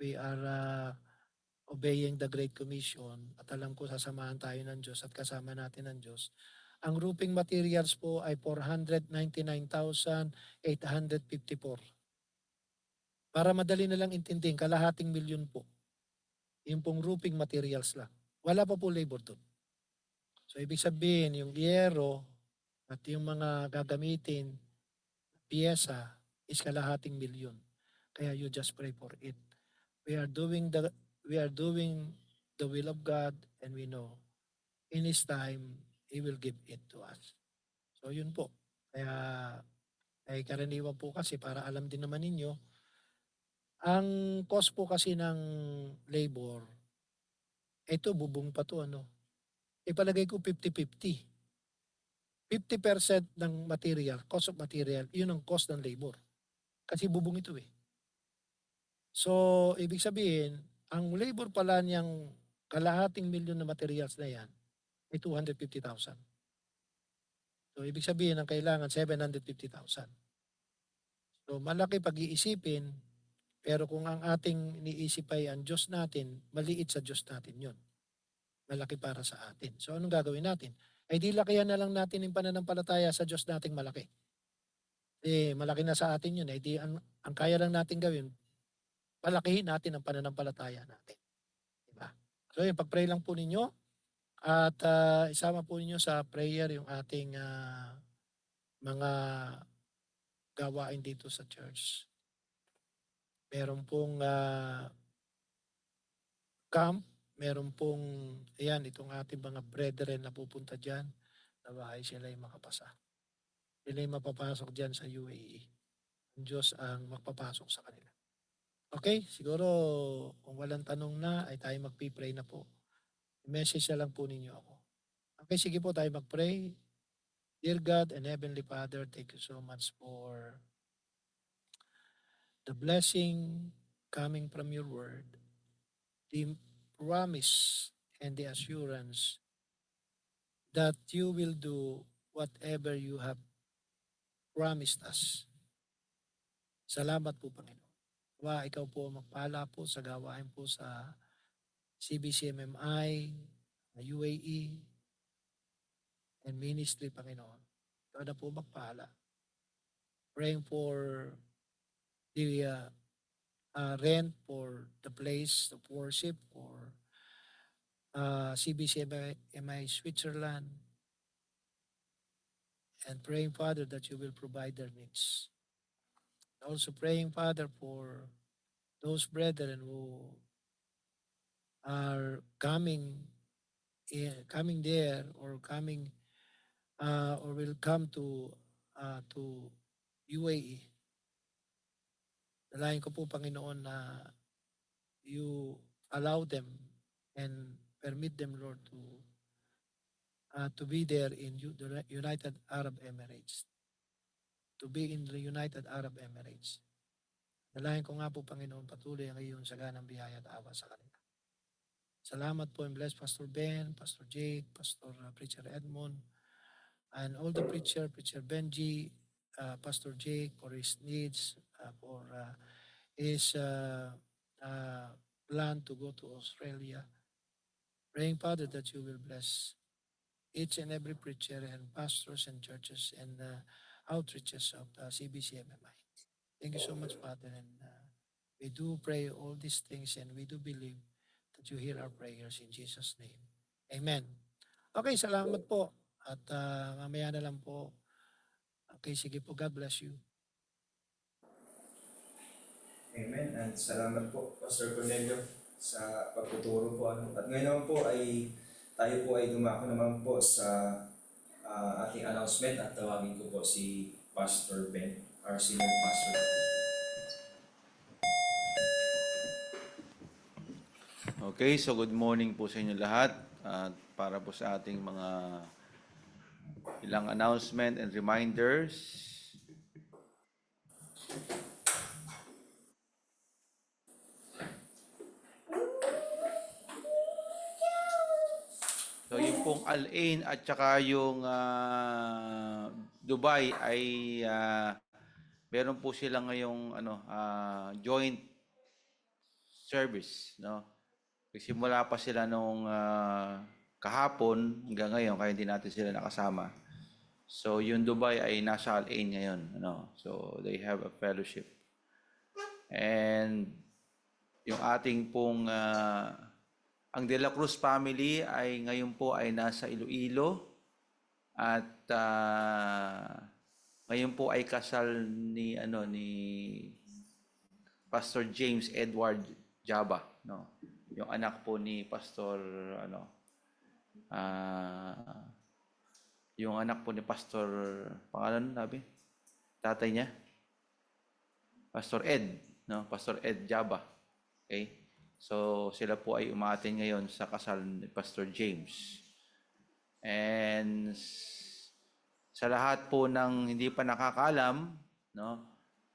We are obeying the Great Commission, at alam ko sasamahan tayo ng Diyos at kasama natin ng Diyos. Ang roofing materials po ay 499,854. Para madali na lang intindihin, kalahating milyon po. Yung pong roofing materials lang. Wala pa po labor doon. So ibig sabihin, yung yero at yung mga gagamitin, piyesa, is kalahating milyon. Kaya you just pray for it. We are doing the will of God, and we know in His time He will give it to us. So yun po. Kaya ay karaniwan po kasi, para alam din naman ninyo, ang cost po kasi ng labor, ito bubong pa to, ipalagay ko 50-50. 50% ng material, cost of material, yun ang cost ng labor. Kasi bubong ito eh. So, ibig sabihin, ang labor pala niyang kalahating milyon na materials na yan ay 250,000. So, ibig sabihin, ang kailangan 750,000. So, malaki pag-iisipin, pero kung ang ating iniisip ay ang Diyos natin, maliit sa Diyos natin yun. Malaki para sa atin. So, anong gagawin natin? Ay di lakihan na lang natin yung pananampalataya sa Diyos nating malaki. Malaki na sa atin yun. Ay di ang kaya lang natin gawin, palakihin natin ang pananampalataya natin. Diba? So yun, pag-pray lang po ninyo, at isama po ninyo sa prayer yung ating mga gawain dito sa church. Meron pong camp, meron pong, itong ating mga brethren na pupunta dyan, na bahay sila ay makapasa. Sila ay mapapasok dyan sa UAE. Ang Diyos ang magpapasok sa kanila. Okay, siguro kung walang tanong na, ay tayo magpipray na po. Message na lang po ninyo ako. Okay, sige po tayo magpray. Dear God and Heavenly Father, thank you so much for the blessing coming from your word, the promise and the assurance that you will do whatever you have promised us. Salamat po, Panginoon. Ikaw po magpala po sa gawain po sa CBCMMI, UAE, and ministry, Panginoon. Ikaw na po magpala. Praying for the rent for the place of worship for CBCMI Switzerland, and praying, Father, that you will provide their needs. Also praying, Father, for those brethren who are coming there, or coming or will come to UAE, Dalayan ko po, Panginoon, na you allow them and permit them, Lord, to be there in the United Arab Emirates, to be in the United Arab Emirates. Dalayan ko nga po, Panginoon, patuloy ang iyong saganang biyaya at awa sa kanila. Salamat po and bless Pastor Ben, Pastor Jake, Pastor Preacher Edmond, and all the Preacher Benji, Pastor Jake, for his needs, for his plan to go to Australia. Praying, Father, that you will bless each and every preacher and pastors and churches and outreaches of CBCMMI. Thank you so much, Father. And we do pray all these things and we do believe that you hear our prayers in Jesus' name. Amen. Okay, salamat po. At mamaya na lang po. Okay, sige po. God bless you. Amen. And salamat po, Pastor Cornelio, sa pagtuturo po. At ngayon naman po ay tayo po ay dumako naman po sa ating announcement at tawagin ko po si Pastor Ben, our senior pastor. Okay, so good morning po sa inyo lahat. At para po sa ating mga ilang announcement and reminders. So yung pong Al-Ain at saka yung Dubai ay meron po sila ngayong joint service, no? Simula pa sila nung kahapon hanggang ngayon kaya hindi natin sila nakasama. So yung Dubai ay nasa Al-Ain ngayon, ano? So they have a fellowship. And yung ating pong ang De La Cruz family ay ngayon po ay nasa Iloilo at ngayon po ay kasal ni Pastor James Edward Jaba, no? Yung anak po ni Pastor yung anak po ni Pastor pangalan nabi? Tatay niya? Pastor Ed, no? Pastor Ed Jaba. Okay? So, sila po ay umaatin ngayon sa kasal ni Pastor James. And sa lahat po ng hindi pa nakakaalam, no,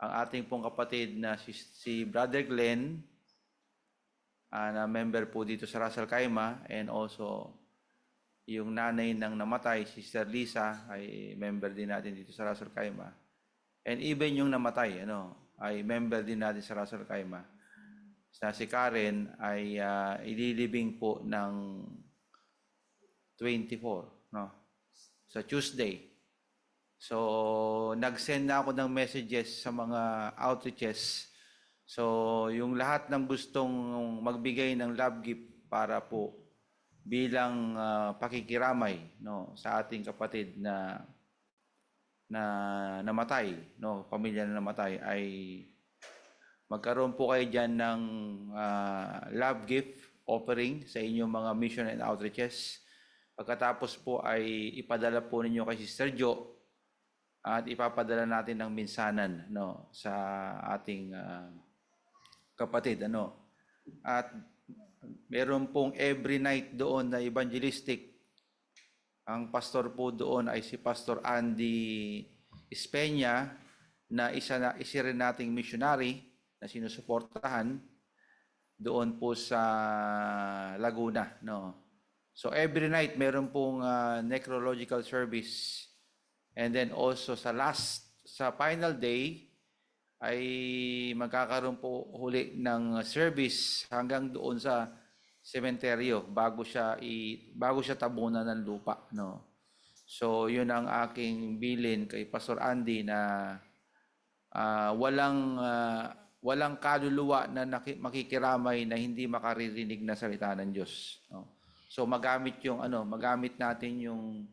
ang ating pong kapatid na si Brother Glenn, na member po dito sa Ras Al Khaimah, and also yung nanay ng namatay, Sister Lisa, ay member din natin dito sa Ras Al Khaimah. And even yung namatay, ay member din natin sa Ras Al Khaimah. Na si Karen ay ililibing po ng 24, no? Sa Tuesday. So, nag-send na ako ng messages sa mga outreaches. So, yung lahat ng gustong magbigay ng love gift para po bilang pakikiramay, no, sa ating kapatid na namatay, no, pamilya na namatay, ay magkaroon po kayo dyan ng love gift offering sa inyong mga mission and outreaches. Pagkatapos po ay ipadala po ninyo kay Sister Jo at ipapadala natin ng minsanan, no, sa ating kapatid. At meron pong every night doon na evangelistic. Ang pastor po doon ay si Pastor Andy Espeña na isa rin nating missionary na sinusuportahan doon po sa Laguna, no. So every night meron pong necrological service, and then also sa final day ay magkakaroon po huli ng service hanggang doon sa sementeryo bago siya tabunan ng lupa, no. So yun ang aking bilin kay Pastor Andy na walang kaluluwa na makikiramay na hindi makaririnig na salita ng Diyos, no? So magamit natin yung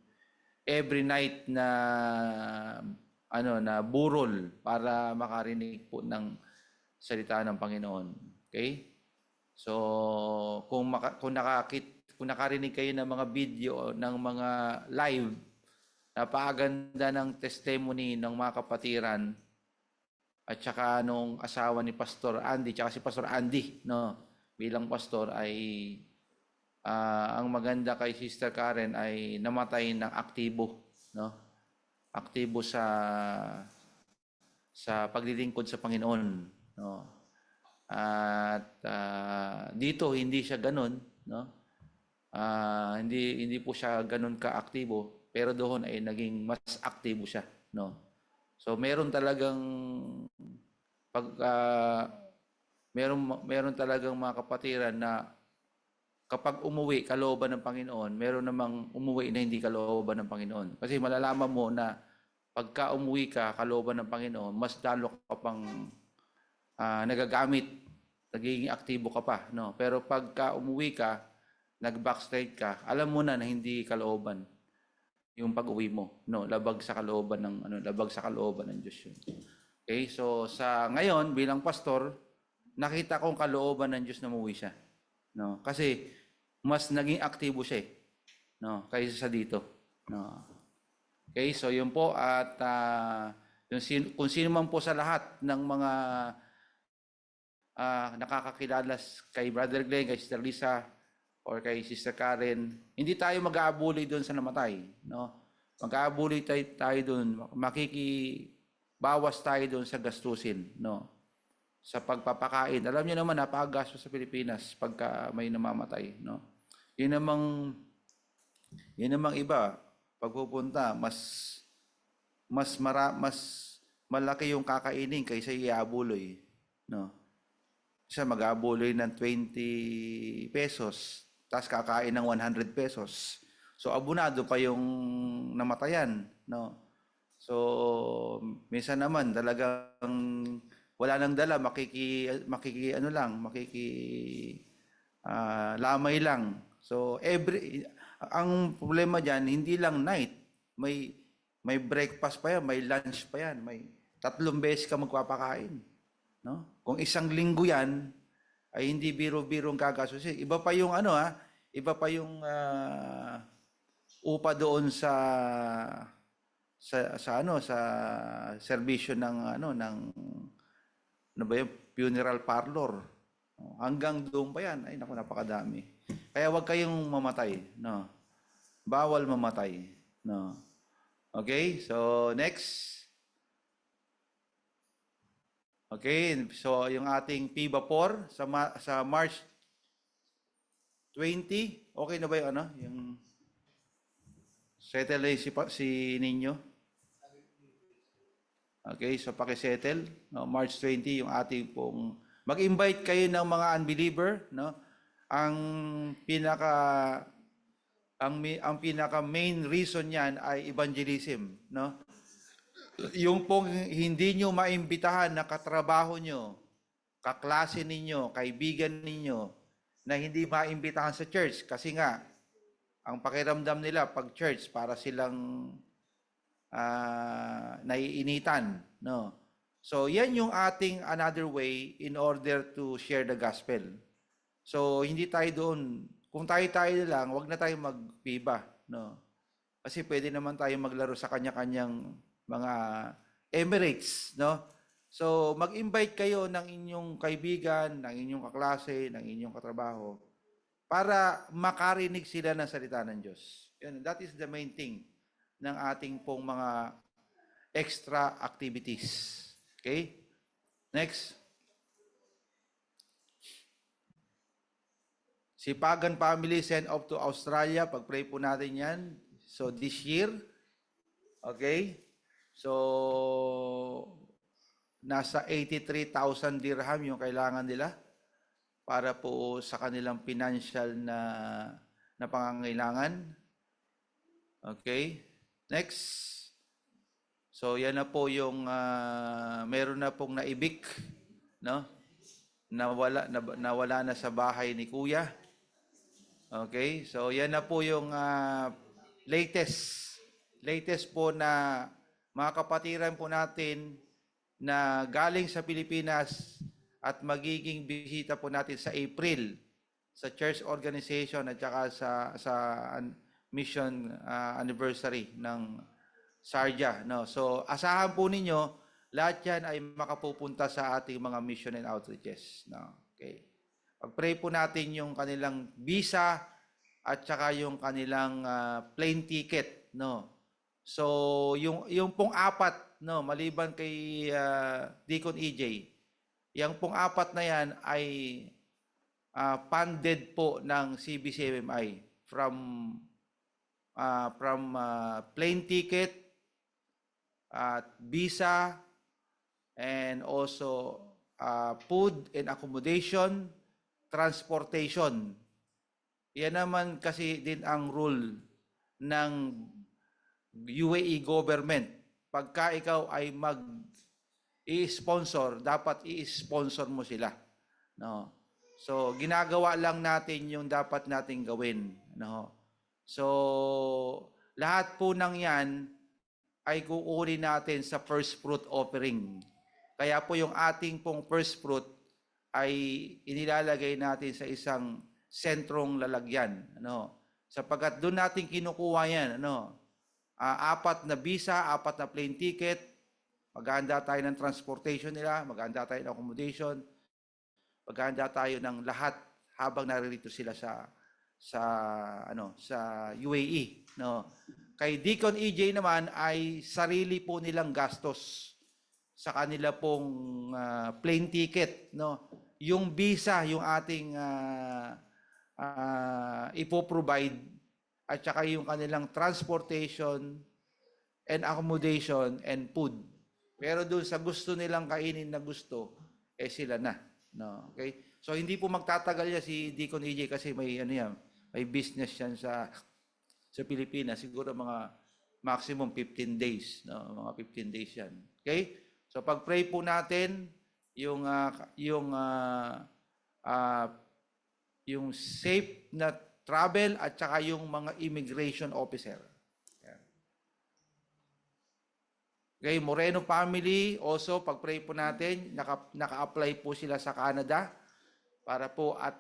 every night na burol para makarinig po ng salita ng Panginoon. Okay? So kung nakarinig kayo ng mga video ng mga live, napakaganda ng testimony ng mga kapatiran at saka nung asawa ni Pastor Andy, tsaka si Pastor Andy, no, bilang pastor ay ang maganda kay Sister Karen ay namatay ng aktibo, no? Aktibo sa paglilingkod sa Panginoon, no? At dito hindi siya ganun, no? Hindi po siya ganun ka-aktibo, pero doon ay naging mas aktibo siya, no? So meron talagang meron talagang mga kapatiran na kapag umuwi kalooban ng Panginoon, meron namang umuwi na hindi kalooban ng Panginoon. Kasi malalaman mo na pagka umuwi ka kalooban ng Panginoon, mas lalo ka pang nagagamit, nagiging aktibo ka pa, no? Pero pagka umuwi ka, nag-backslide ka, alam mo na hindi kalooban yung pag-uwi mo, no? Labag sa kalooban ng Diyos yun. Okay, so sa ngayon bilang pastor, nakita kong kalooban ng Diyos na umuwi siya. No, kasi mas naging aktibo siya, no, kaysa sa dito, no. Okay, so yun po at kung sino man po sa lahat ng mga nakakakilala kay Brother Glenn, kay Sister Lisa, or kay Sister Karen, hindi tayo mag-aabuli doon sa namatay, no. Mag-aabuli tayo doon, makikibawas tayo doon sa gastusin, no, sa pagpapakain. Alam niyo naman, napakagastos sa Pilipinas pagka may namamatay, no? Yun namang iba, pagpupunta, mas malaki yung kakainin kaysa iabuloy, no? Isa mag-abuloy ng 20 pesos, tapos kakain ng 100 pesos. So, abunado pa yung namatayan, no? So, minsan naman talagang wala nang dala, lamay lang. So ang problema diyan, hindi lang night, may breakfast pa yan, may lunch pa yan, may 3 beses ka magpapakain, no? Kung isang linggo yan, ay hindi biro-birong gagastusin. Iba pa yung upa doon sa serbisyo ng funeral parlor. Hanggang doon pa yan. Ay, naku, napakadami. Kaya huwag kayong mamatay, no. Bawal mamatay, no. Okay? So, next. Okay, so yung ating PIBA4 sa March 20, okay na ba yung settle si Ninyo? Okay, so paki-settle, no, March 20 yung ating pong mag-invite kayo ng mga unbeliever, no? Ang pinaka main reason niyan ay evangelism, no? Yung pong hindi nyo maimbitahan na katrabaho nyo, kaklase ninyo, kaibigan ninyo, na hindi maimbitahan sa church kasi nga ang pakiramdam nila pag church para silang naiinitan, no? So yan yung ating another way in order to share the gospel. So hindi tayo doon, kung tayo lang, wag na tayo magpiba, no? Kasi pwede naman tayo maglaro sa kanya-kanyang mga Emirates, no? So mag-invite kayo ng inyong kaibigan, ng inyong kaklase, ng inyong katrabaho para makarinig sila ng salita ng Diyos. Yan, that is the main thing ng ating pong mga extra activities. Okay? Next. Si Pagan family sent off to Australia. Pag-pray po natin yan. So, this year. Okay? So, nasa 83,000 dirham yung kailangan nila para po sa kanilang financial na pangangailangan. Okay? Next. So yan na po yung meron na pong naibik, no? Nawala na sa bahay ni Kuya. Okay? So yan na po yung latest po na mga kapatiran po natin na galing sa Pilipinas at magiging bisita po natin sa April sa church organization at saka sa mission anniversary ng Sarja, no. So asahan po ninyo lahat yan ay makapupunta sa ating mga mission and outreaches. No? Okay. Pag-pray po natin yung kanilang visa at saka yung kanilang plane ticket. No? So, yung pong apat, no, maliban kay Deacon EJ, yung pong apat na yan ay funded po ng CBCMMI from plane ticket, visa, and also food and accommodation, transportation. Yan naman kasi din ang rule ng UAE government. Pagka ikaw ay i-sponsor, dapat i-sponsor mo sila. No? So, ginagawa lang natin yung dapat nating gawin. No? So, lahat po ng yan ay kukunin natin sa first fruit offering. Kaya po yung ating pong first fruit ay inilalagay natin sa isang sentrong lalagyan. Ano? Sapagkat doon natin kinukuha yan. Ano? 4 na visa, 4 na plane ticket, maghahanda tayo ng transportation nila, maghahanda tayo ng accommodation, maghahanda tayo ng lahat habang naririto sila sa UAE. No? Kay Deacon EJ naman ay sarili po nilang gastos sa kanila pong plane ticket, no. Yung visa yung ating ipo-provide at saka yung kanilang transportation and accommodation and food. Pero doon sa gusto nilang kainin na gusto, sila na, no. Okay? So hindi po magtatagal yan si Deacon EJ kasi may may business yan sa Pilipinas, siguro mga maximum 15 days, no? Mga 15 days yan. Okay? So pag-pray po natin yung safe na travel at saka yung mga immigration officer. Yan. Okay, Moreno family also pag-pray po natin, naka-apply po sila sa Canada para po at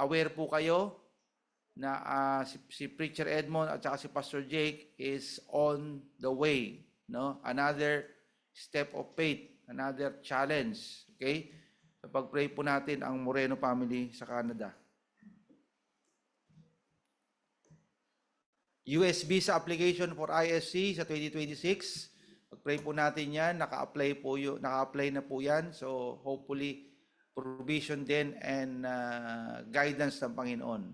aware po kayo na si Preacher Edmond at saka si Pastor Jake is on the way, no? Another step of faith, another challenge, okay? So pag-pray po natin ang Moreno family sa Canada. US visa application for ISC sa 2026. Pag-pray po natin 'yan, naka-apply na po 'yan. So hopefully provision din and guidance ng Panginoon.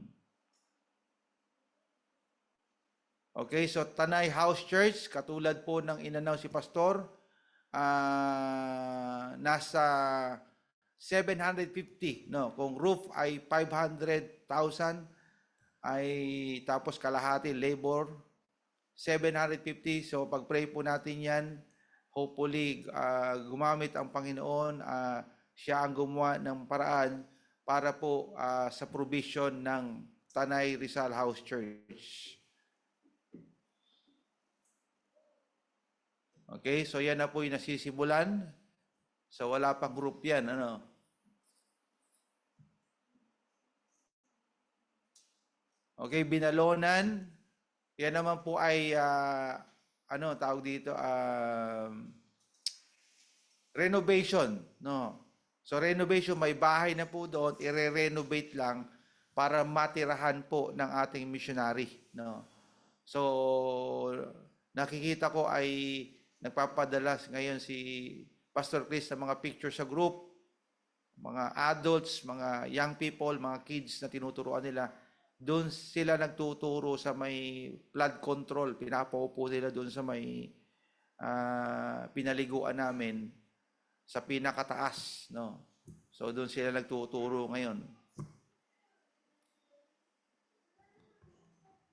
Okay, so Tanay House Church, katulad po ng in-announce si Pastor, nasa 750, no? Kung roof ay 500,000, ay tapos kalahati labor, 750. So pag-pray po natin yan, hopefully gumamit ang Panginoon, siya ang gumawa ng paraan para po sa provision ng Tanay Rizal House Church. Okay, so yan na po yung nasisimulan. So wala pang group yan, ano? Okay, Binalonan. Yan naman po ay, tawag dito, renovation, no? So renovation, may bahay na po doon, i-renovate lang para matirahan po ng ating missionary, no? So, nakikita ko ay nagpapadala ngayon si Pastor Chris ng mga pictures sa group, mga adults, mga young people, mga kids na tinuturuan nila. Doon sila nagtuturo sa may flood control. Pinapaupo nila doon sa may pinaliguan namin sa pinakataas. No? So doon sila nagtuturo ngayon.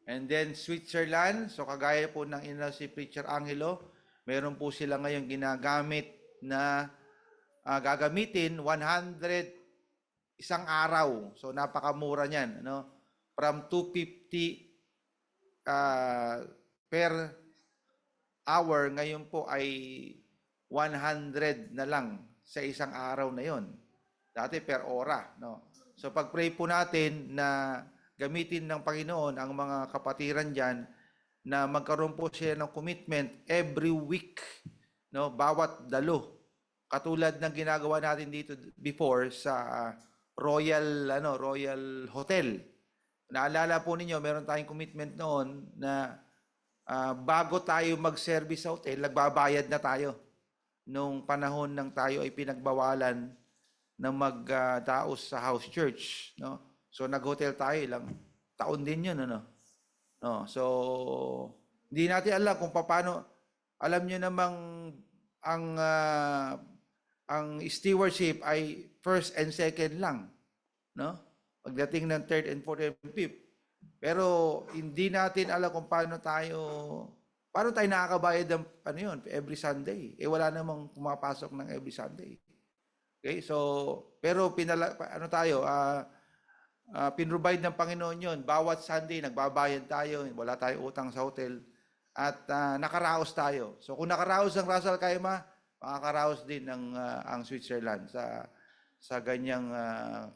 And then Switzerland, so kagaya po ng si Preacher Angelo, meron po sila ngayon ginagamit na gagamitin 100 isang araw. So napakamura niyan, no? From 250 per hour, ngayon po ay 100 na lang sa isang araw na 'yon. Dati per ora, no? So pag-pray po natin na gamitin ng Panginoon ang mga kapatiran diyan na magkaroon po siya ng commitment every week, no, bawat dalo katulad ng ginagawa natin dito before sa Royal Hotel. Naalala po ninyo, meron tayong commitment noon na bago tayo mag-service sa hotel, nagbabayad na tayo. Nung panahon ng tayo ay pinagbawalan na magdaos sa house church, no? So nag-hotel tayo, ilang taon din 'yun, ano? No, so hindi natin alam kung paano. Alam niyo namang ang stewardship ay first and second lang, no? Pagdating ng third and fourth and fifth. Pero hindi natin alam kung paano tayo nakakabayad ng every Sunday. Wala namang pumapasok ng every Sunday. Okay? So, pero pinrovide ng Panginoon 'yon. Bawat Sunday nagbabayad tayo, wala tayong utang sa hotel at nakaraos tayo. So, kung nakaraos ang Ras Al Khaimah, makakaraos din ng ang Switzerland sa ganyang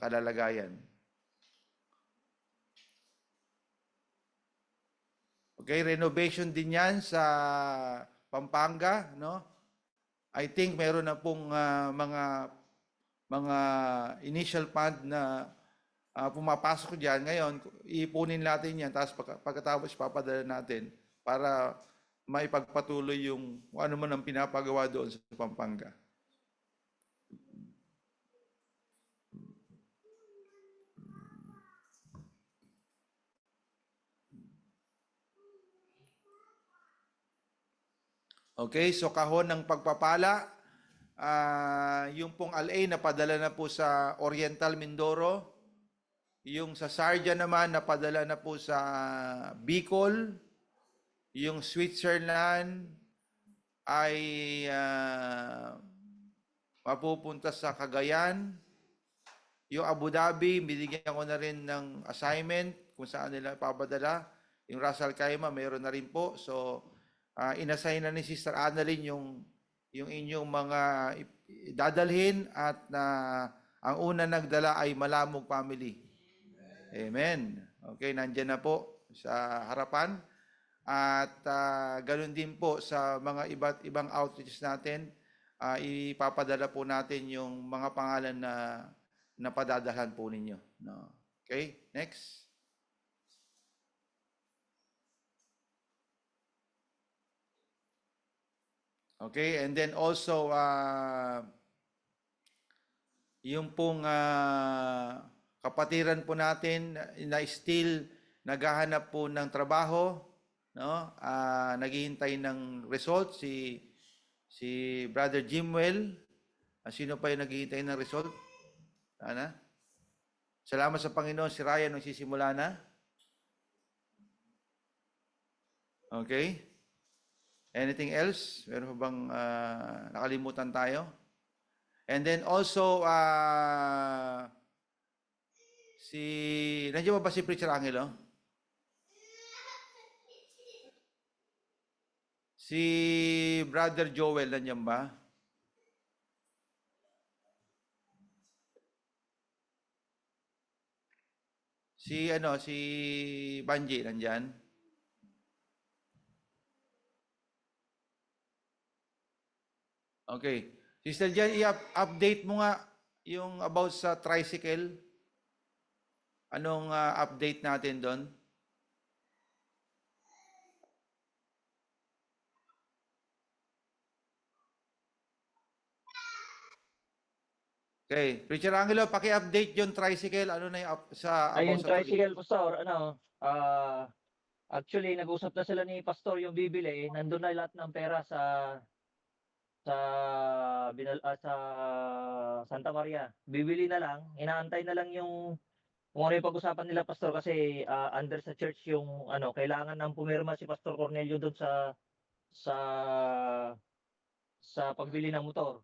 kalalagayan. Okay, renovation din 'yan sa Pampanga, no? I think meron na pong mga initial fund na pumapasok diyan. Ngayon, iipunin natin 'yan tapos pagkatapos papadala natin para maipagpatuloy yung ano man ang pinapagawa doon sa Pampanga. Okay, so kahon ng pagpapala, yung pong ALA napadala na po sa Oriental Mindoro, yung sa Sarja naman napadala na po sa Bicol, yung Switzerland ay mapupunta sa Cagayan, yung Abu Dhabi, binigyan ko na rin ng assignment kung saan nila papadala, yung Ras Al Khaimah mayroon na rin po, so inassign na ni Sister Annalyn yung inyong mga dadalhin at ang una nagdala ay Malamog Family. Amen. Okay, nandiyan na po sa harapan. At ganoon din po sa mga iba't ibang outreaches natin, ipapadala po natin yung mga pangalan na napadadalhan po ninyo. No. Okay, next. Okay, and then also yung pong kapatiran po natin na still naghahanap po ng trabaho, no? Naghihintay ng result si Brother Jimwell. Sino pa yung naghihintay ng result? Ana? Salamat sa Panginoon, si Ryan nagsisimula na. Okay? Anything else? Meron pa bang nakalimutan tayo? And then also, nandiyan ba si Preacher Angelo? Si Brother Joel, nandiyan ba? Si Banji, nandiyan? Okay. Sister Jan, i-update mo nga yung about sa tricycle. Anong update natin doon? Okay. Preacher Angelo, paki-update yung tricycle. Ano na yung Ayun, about sa tricycle, Pastor, actually, nag-usap na sila ni Pastor yung bibili. Nandun na lahat ng pera sa Santa Maria. Bibili na lang, inaantay na lang yung kung ano yung pag-usapan nila, Pastor, kasi under sa church yung kailangan nang pumirma si Pastor Cornelio doon sa pagbili ng motor.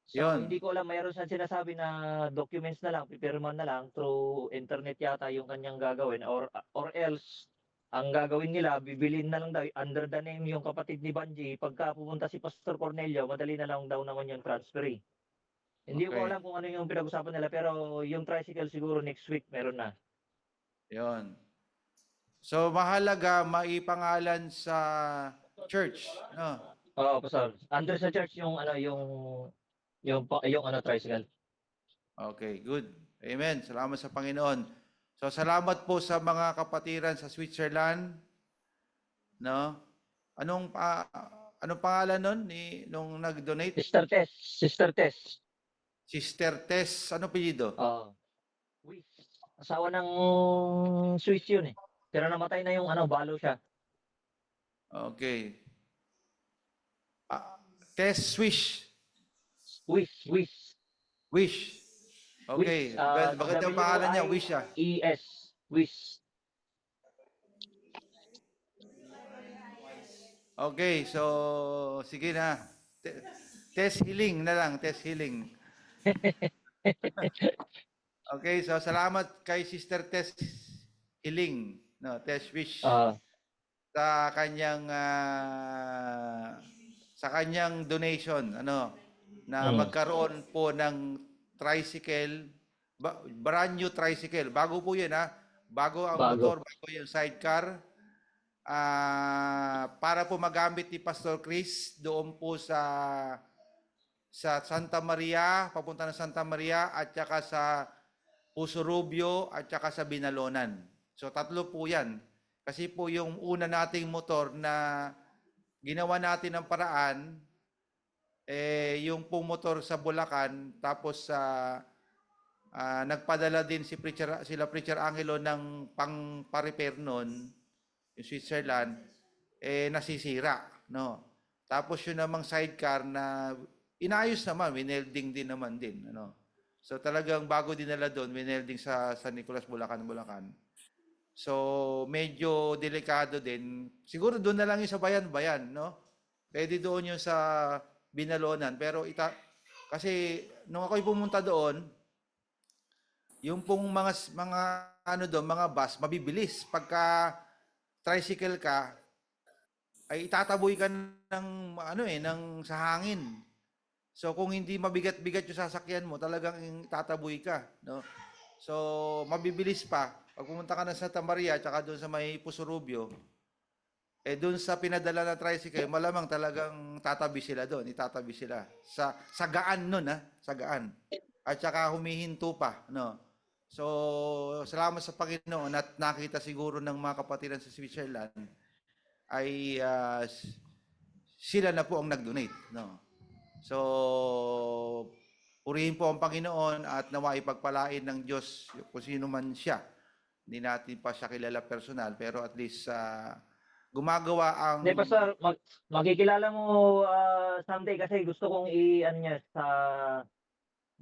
So, Yun. hindi ko alam, mayroon siyang sinasabi na documents na lang, pipirma na lang through internet yata yung kanyang gagawin or else ang gagawin nila, bibilin na lang daw under the name yung kapatid ni Banji. Pagka pumunta si Pastor Cornelio, madali na lang daw naman yung transferring. Hindi ko Okay. alam kung ano yung pinag-usapan nila, pero yung tricycle siguro next week meron na. Yun. So, mahalaga maipangalan sa church. No? Oo, Pastor. Under sa church yung Yung ano, tricycle. Okay, good. Amen. Salamat sa Panginoon. So salamat po sa mga kapatiran sa Switzerland, no? Anong pangalan nun nung nag-donate? Sister Tess. Sister Tess. Sister Tess, ano apelyido? Uy, asawa ng Swiss yun eh. Pero namatay na yung ano, balo siya. Okay. Tess Swish. Wish. Wish. Okay. Bakit ang pangalan niya? Wish siya. E-S. Wish. Okay, so sige na. Test healing na lang, test healing. Okay, so salamat kay Sister Tess Healing, no, Tess Wish sa kanyang donation, ano, na magkaroon po ng tricycle, brand new tricycle. Bago po 'yun, ha. Bago ang motor, bago yung sidecar. Para po magamit ni Pastor Chris doon po sa Santa Maria, papunta ng Santa Maria at saka sa Puso Rubio at saka sa Binalonan. So tatlo po 'yan. Kasi po yung una nating motor na ginawa natin ng paraan yung pong motor sa Bulacan, tapos nagpadala din sila Preacher Angelo ng pang-repair noon, yung Switzerland, nasisira, no. Tapos yun namang sidecar na inayos naman, winelding din naman din, ano. So talagang bago dinala doon, winelding sa San Nicolas, Bulacan. So medyo delikado din. Siguro doon na lang yung sa Bayan-Bayan, no. Pwede doon yung sa Binalonan, pero kasi nung ako'y pumunta doon, yung pong mga ano doon, mga bus, mabibilis. Pagka tricycle ka, ay itataboy ka ng sa hangin. So kung hindi mabigat-bigat yung sasakyan mo, talagang itataboy ka, no? So mabibilis pa. Pag pumunta ka na sa Santa Maria, tsaka doon sa may Puso Rubio, doon sa pinadala na tricycle, malamang talagang itatabi sila. Sa gaan nun, ha? Sa gaan. At saka humihinto pa, no? So, salamat sa Panginoon at nakita siguro ng mga kapatiran sa Switzerland ay sila na po ang nag-donate, no? So, purihin po ang Panginoon at nawa ipagpalain ng Diyos kung sino man siya. Hindi natin pa siya kilala personal, pero at least gumagawa ang... Hindi, Pastor, makikilala mo someday kasi gusto kong i-ano niya sa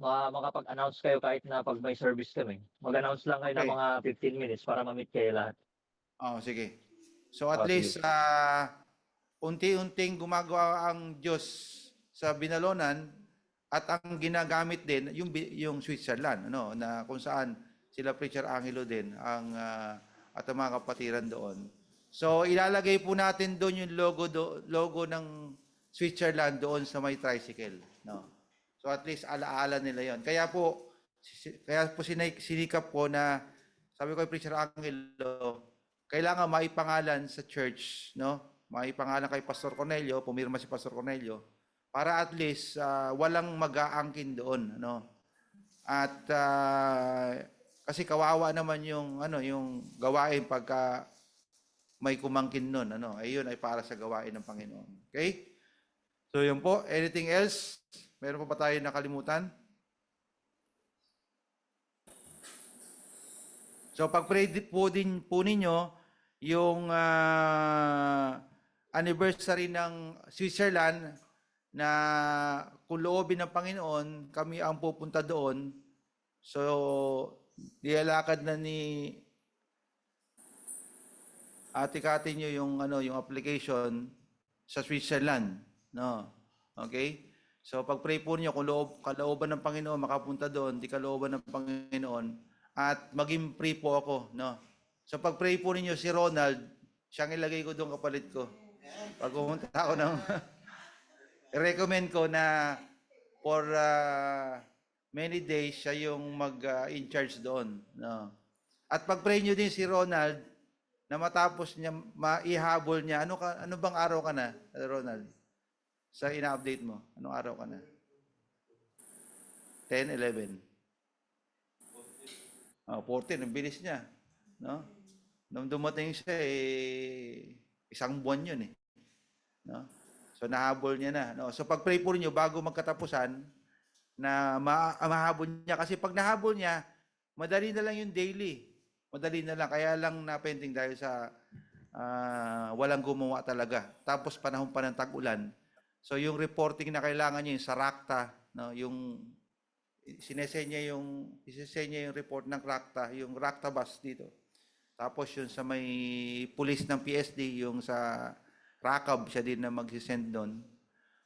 makapag-announce kayo kahit na pag may service kami. Mag-announce lang kayo ng mga 15 minutes para ma-meet kayo lahat. Sige. So at Sige. least unti-unting gumagawa ang Diyos sa Binalonan at ang ginagamit din yung Switzerland, ano, na kung saan sila Preacher Angelo din at ang mga kapatiran doon. So ilalagay po natin doon yung logo ng Switzerland doon sa may tricycle, no. So at least alaala nila 'yon. Kaya po sinikap ko na sabi ko kay Preacher Angelo, kailangan maipangalan sa church, no? Maipangalan kay Pastor Cornelio, pumirma si Pastor Cornelio para at least walang mag-aangkin doon, no? At kasi kawawa naman yung gawain pagka may kumangkin nun, ayun ay para sa gawain ng Panginoon. Okay? So yun po. Anything else? Meron pa ba tayo nakalimutan? So pag-pray po din po ninyo yung anniversary ng Switzerland na kung loobin ng Panginoon, kami ang pupunta doon. So dialakad na ni Ate Kati nyo yung application sa Switzerland, no? Okay? So pag-pray po niyo kung kalooban ng Panginoon makapunta doon, di kalooban ng Panginoon, at maging free po ako, no? So pag-pray po niyo si Ronald, siyang ilagay ko doon kapalit ko. Pag pumunta ako recommend ko na for many days siya yung in charge doon, no? At pag-pray niyo din si Ronald na matapos niya maihabol niya. Ano bang araw ka na, Ronald? Sa ina-update mo, anong araw ka na? 10, 11. 14, ang bilis niya. No? Nung dumating siya, isang buwan yun eh. No? So nahabol niya na. No? So pag-pray po niyo bago magkatapusan, na mahabol niya. Kasi pag nahabol niya, madali na lang yung daily. Madali na lang. Kaya lang napending dahil sa walang gumawa talaga. Tapos panahon pa ng tag-ulan. So yung reporting na kailangan niya, yung sa RACTA, no? Yung sinesenya yung report ng RACTA, yung RACTA bus dito. Tapos yun sa may police ng PSD, yung sa RACAB, siya din na mag-send doon.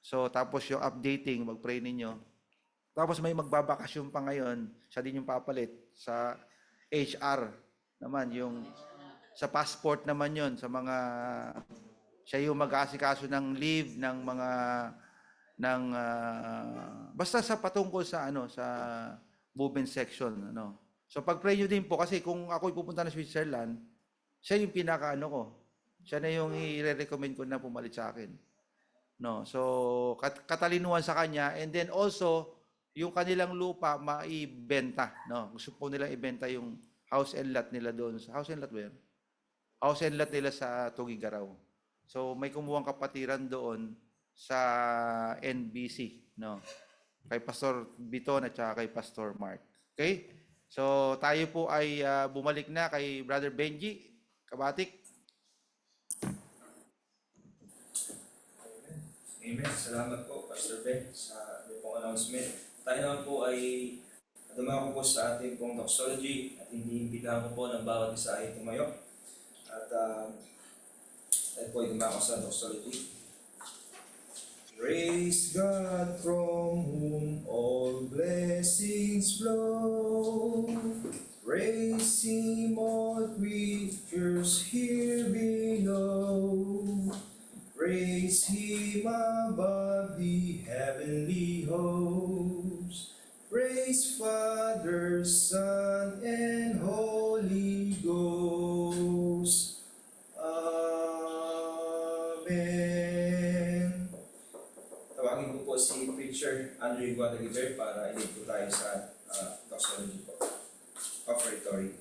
So tapos yung updating, mag-pray ninyo. Tapos may magbabakasyon pa ngayon, siya din yung papalit sa HR naman, yung sa passport naman yon sa mga, siya yung mag-aasikaso ng leave ng mga basta sa patungkol sa sa movement section So pag-pray nyo din po kasi kung ako'y pupunta na Switzerland, siya yung pinaka ko. Siya na yung i-recommend ko na pumalit sa akin. No, so katalinuhan sa kanya, and then also yung kanilang lupa maibenta, no. Gusto po nila ibenta yung house and lot nila doon. House and lot ba yun? House and lot nila sa Tugigaraw. So may kumuhang kapatiran doon sa NBC, no. Kay Pastor Biton at saka kay Pastor Mark. Okay? So tayo po ay bumalik na kay Brother Benji Kabatik. Amen. Salamat po, Pastor Ben, sa inyong pong announcement. Tayo naman po ay dumako po sa ating pong doxology at hindi imbitahan ko po ng bawat isa ay tumayo. At tayo po ay dumako sa doxology. Praise God from whom all blessings flow. Praise Him, all creatures here below. Praise Him above the heavenly host. Praise Father, Son, and Holy Ghost. Amen. Tawagin ko po si Preacher Andrew Guadalupe para ilid po tayo sa doxology po. Offertory.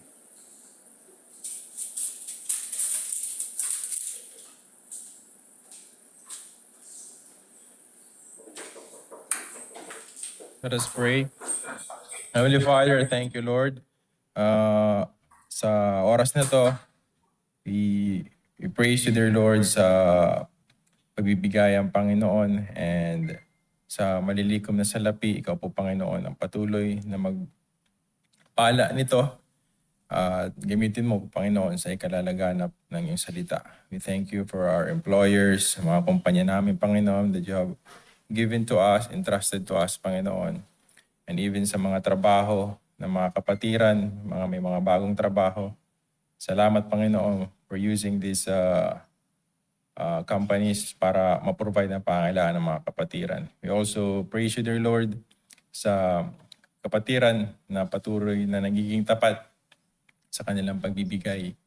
Let us pray. Heavenly Father, thank you, Lord. Sa oras na to, we praise you, dear Lord, sa pagbibigay ang Panginoon, and sa malilikom na salapi, ikaw po, Panginoon, ang patuloy na magpala nito at gamitin mo, Panginoon, sa ikalalaganap ng iyong salita. We thank you for our employers, mga kumpanya namin, Panginoon, that you have given to us, entrusted to us, Panginoon. And even sa mga trabaho ng mga kapatiran, may mga bagong trabaho. Salamat, Panginoon, for using these companies para ma-provide ang pangailangan ng mga kapatiran. We also praise you, dear Lord, sa kapatiran na patuloy na nagiging tapat sa kanilang pagbibigay.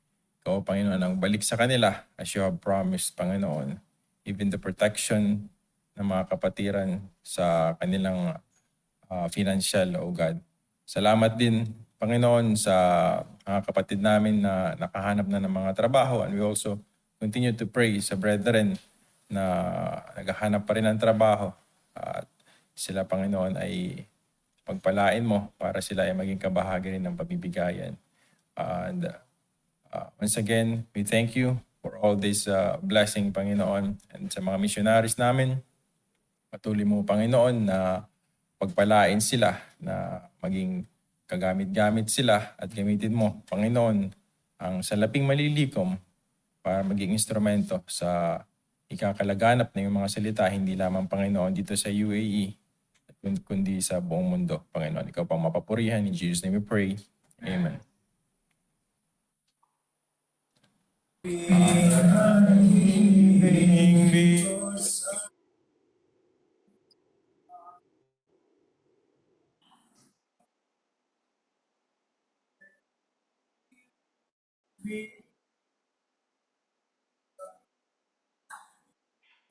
Ikaw, Panginoon, ang balik sa kanila as you have promised, Panginoon. Even the protection ng mga kapatiran sa kanilang financial, O God. Salamat din, Panginoon, sa mga kapatid namin na nakahanap na ng mga trabaho, and we also continue to pray sa brethren na naghahanap pa rin ng trabaho. At sila, Panginoon, ay pagpalain mo para sila ay maging kabahagi rin ng pabibigayan. And once again, we thank you for all this blessing, Panginoon, and sa mga missionaries namin. Patuloy mo, Panginoon, na pagpalain sila, na maging kagamit-gamit sila at gamitin mo, Panginoon, ang salaping malilikom para maging instrumento sa ikakalaganap ng iyong mga salita, hindi lamang, Panginoon, dito sa UAE, kundi sa buong mundo, Panginoon. Ikaw pang mapapurihan. In Jesus' name we pray. Amen.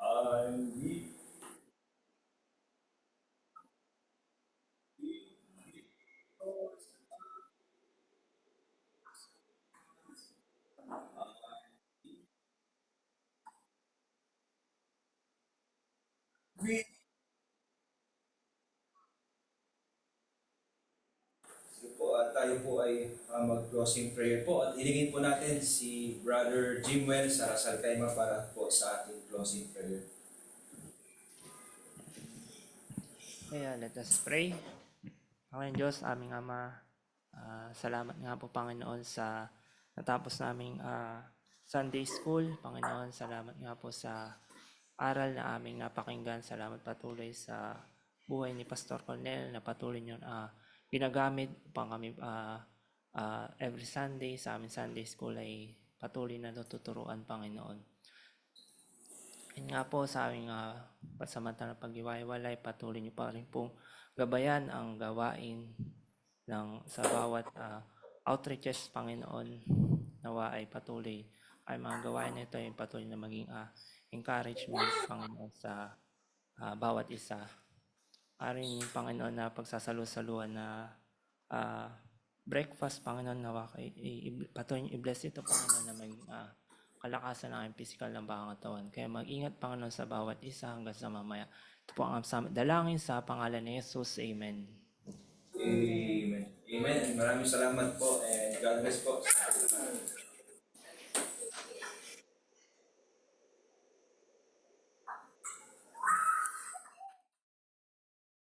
I tayo po ay mag-closing prayer po at hilingin po natin si Brother Jimwell sa Salcaima para po sa ating closing prayer. Kaya let us pray. Panginoon Diyos, aming Ama, salamat nga po Panginoon sa natapos naming Sunday School. Panginoon, salamat nga po sa aral na aming napakinggan. Salamat patuloy sa buhay ni Pastor Cornel na patuloy niyo ginagamit upang kami every Sunday sa aming Sunday School ay patuloy na natuturuan, Panginoon. Yun nga po sa aming pasamantalang pag-iwalay, patuloy niyo pa rin pong gabayan ang gawain sa bawat outreaches, Panginoon. Nawa ay patuloy ay mga gawain na ito ay patuloy na maging encouragement, Panginoon, sa bawat isa. Aring Panginoon na pagsasalo-saluhan na breakfast, Panginoon, nawa patuloy niyo i-bless ito, Panginoon, na maging kalakasan ng aming physical na pangatawan. Kaya mag-ingat, Panginoon, sa bawat isa hanggang sa mamaya. Ito po ang dalangin sa pangalan ni Jesus. Amen. Amen. Amen. Maraming salamat po and God bless po.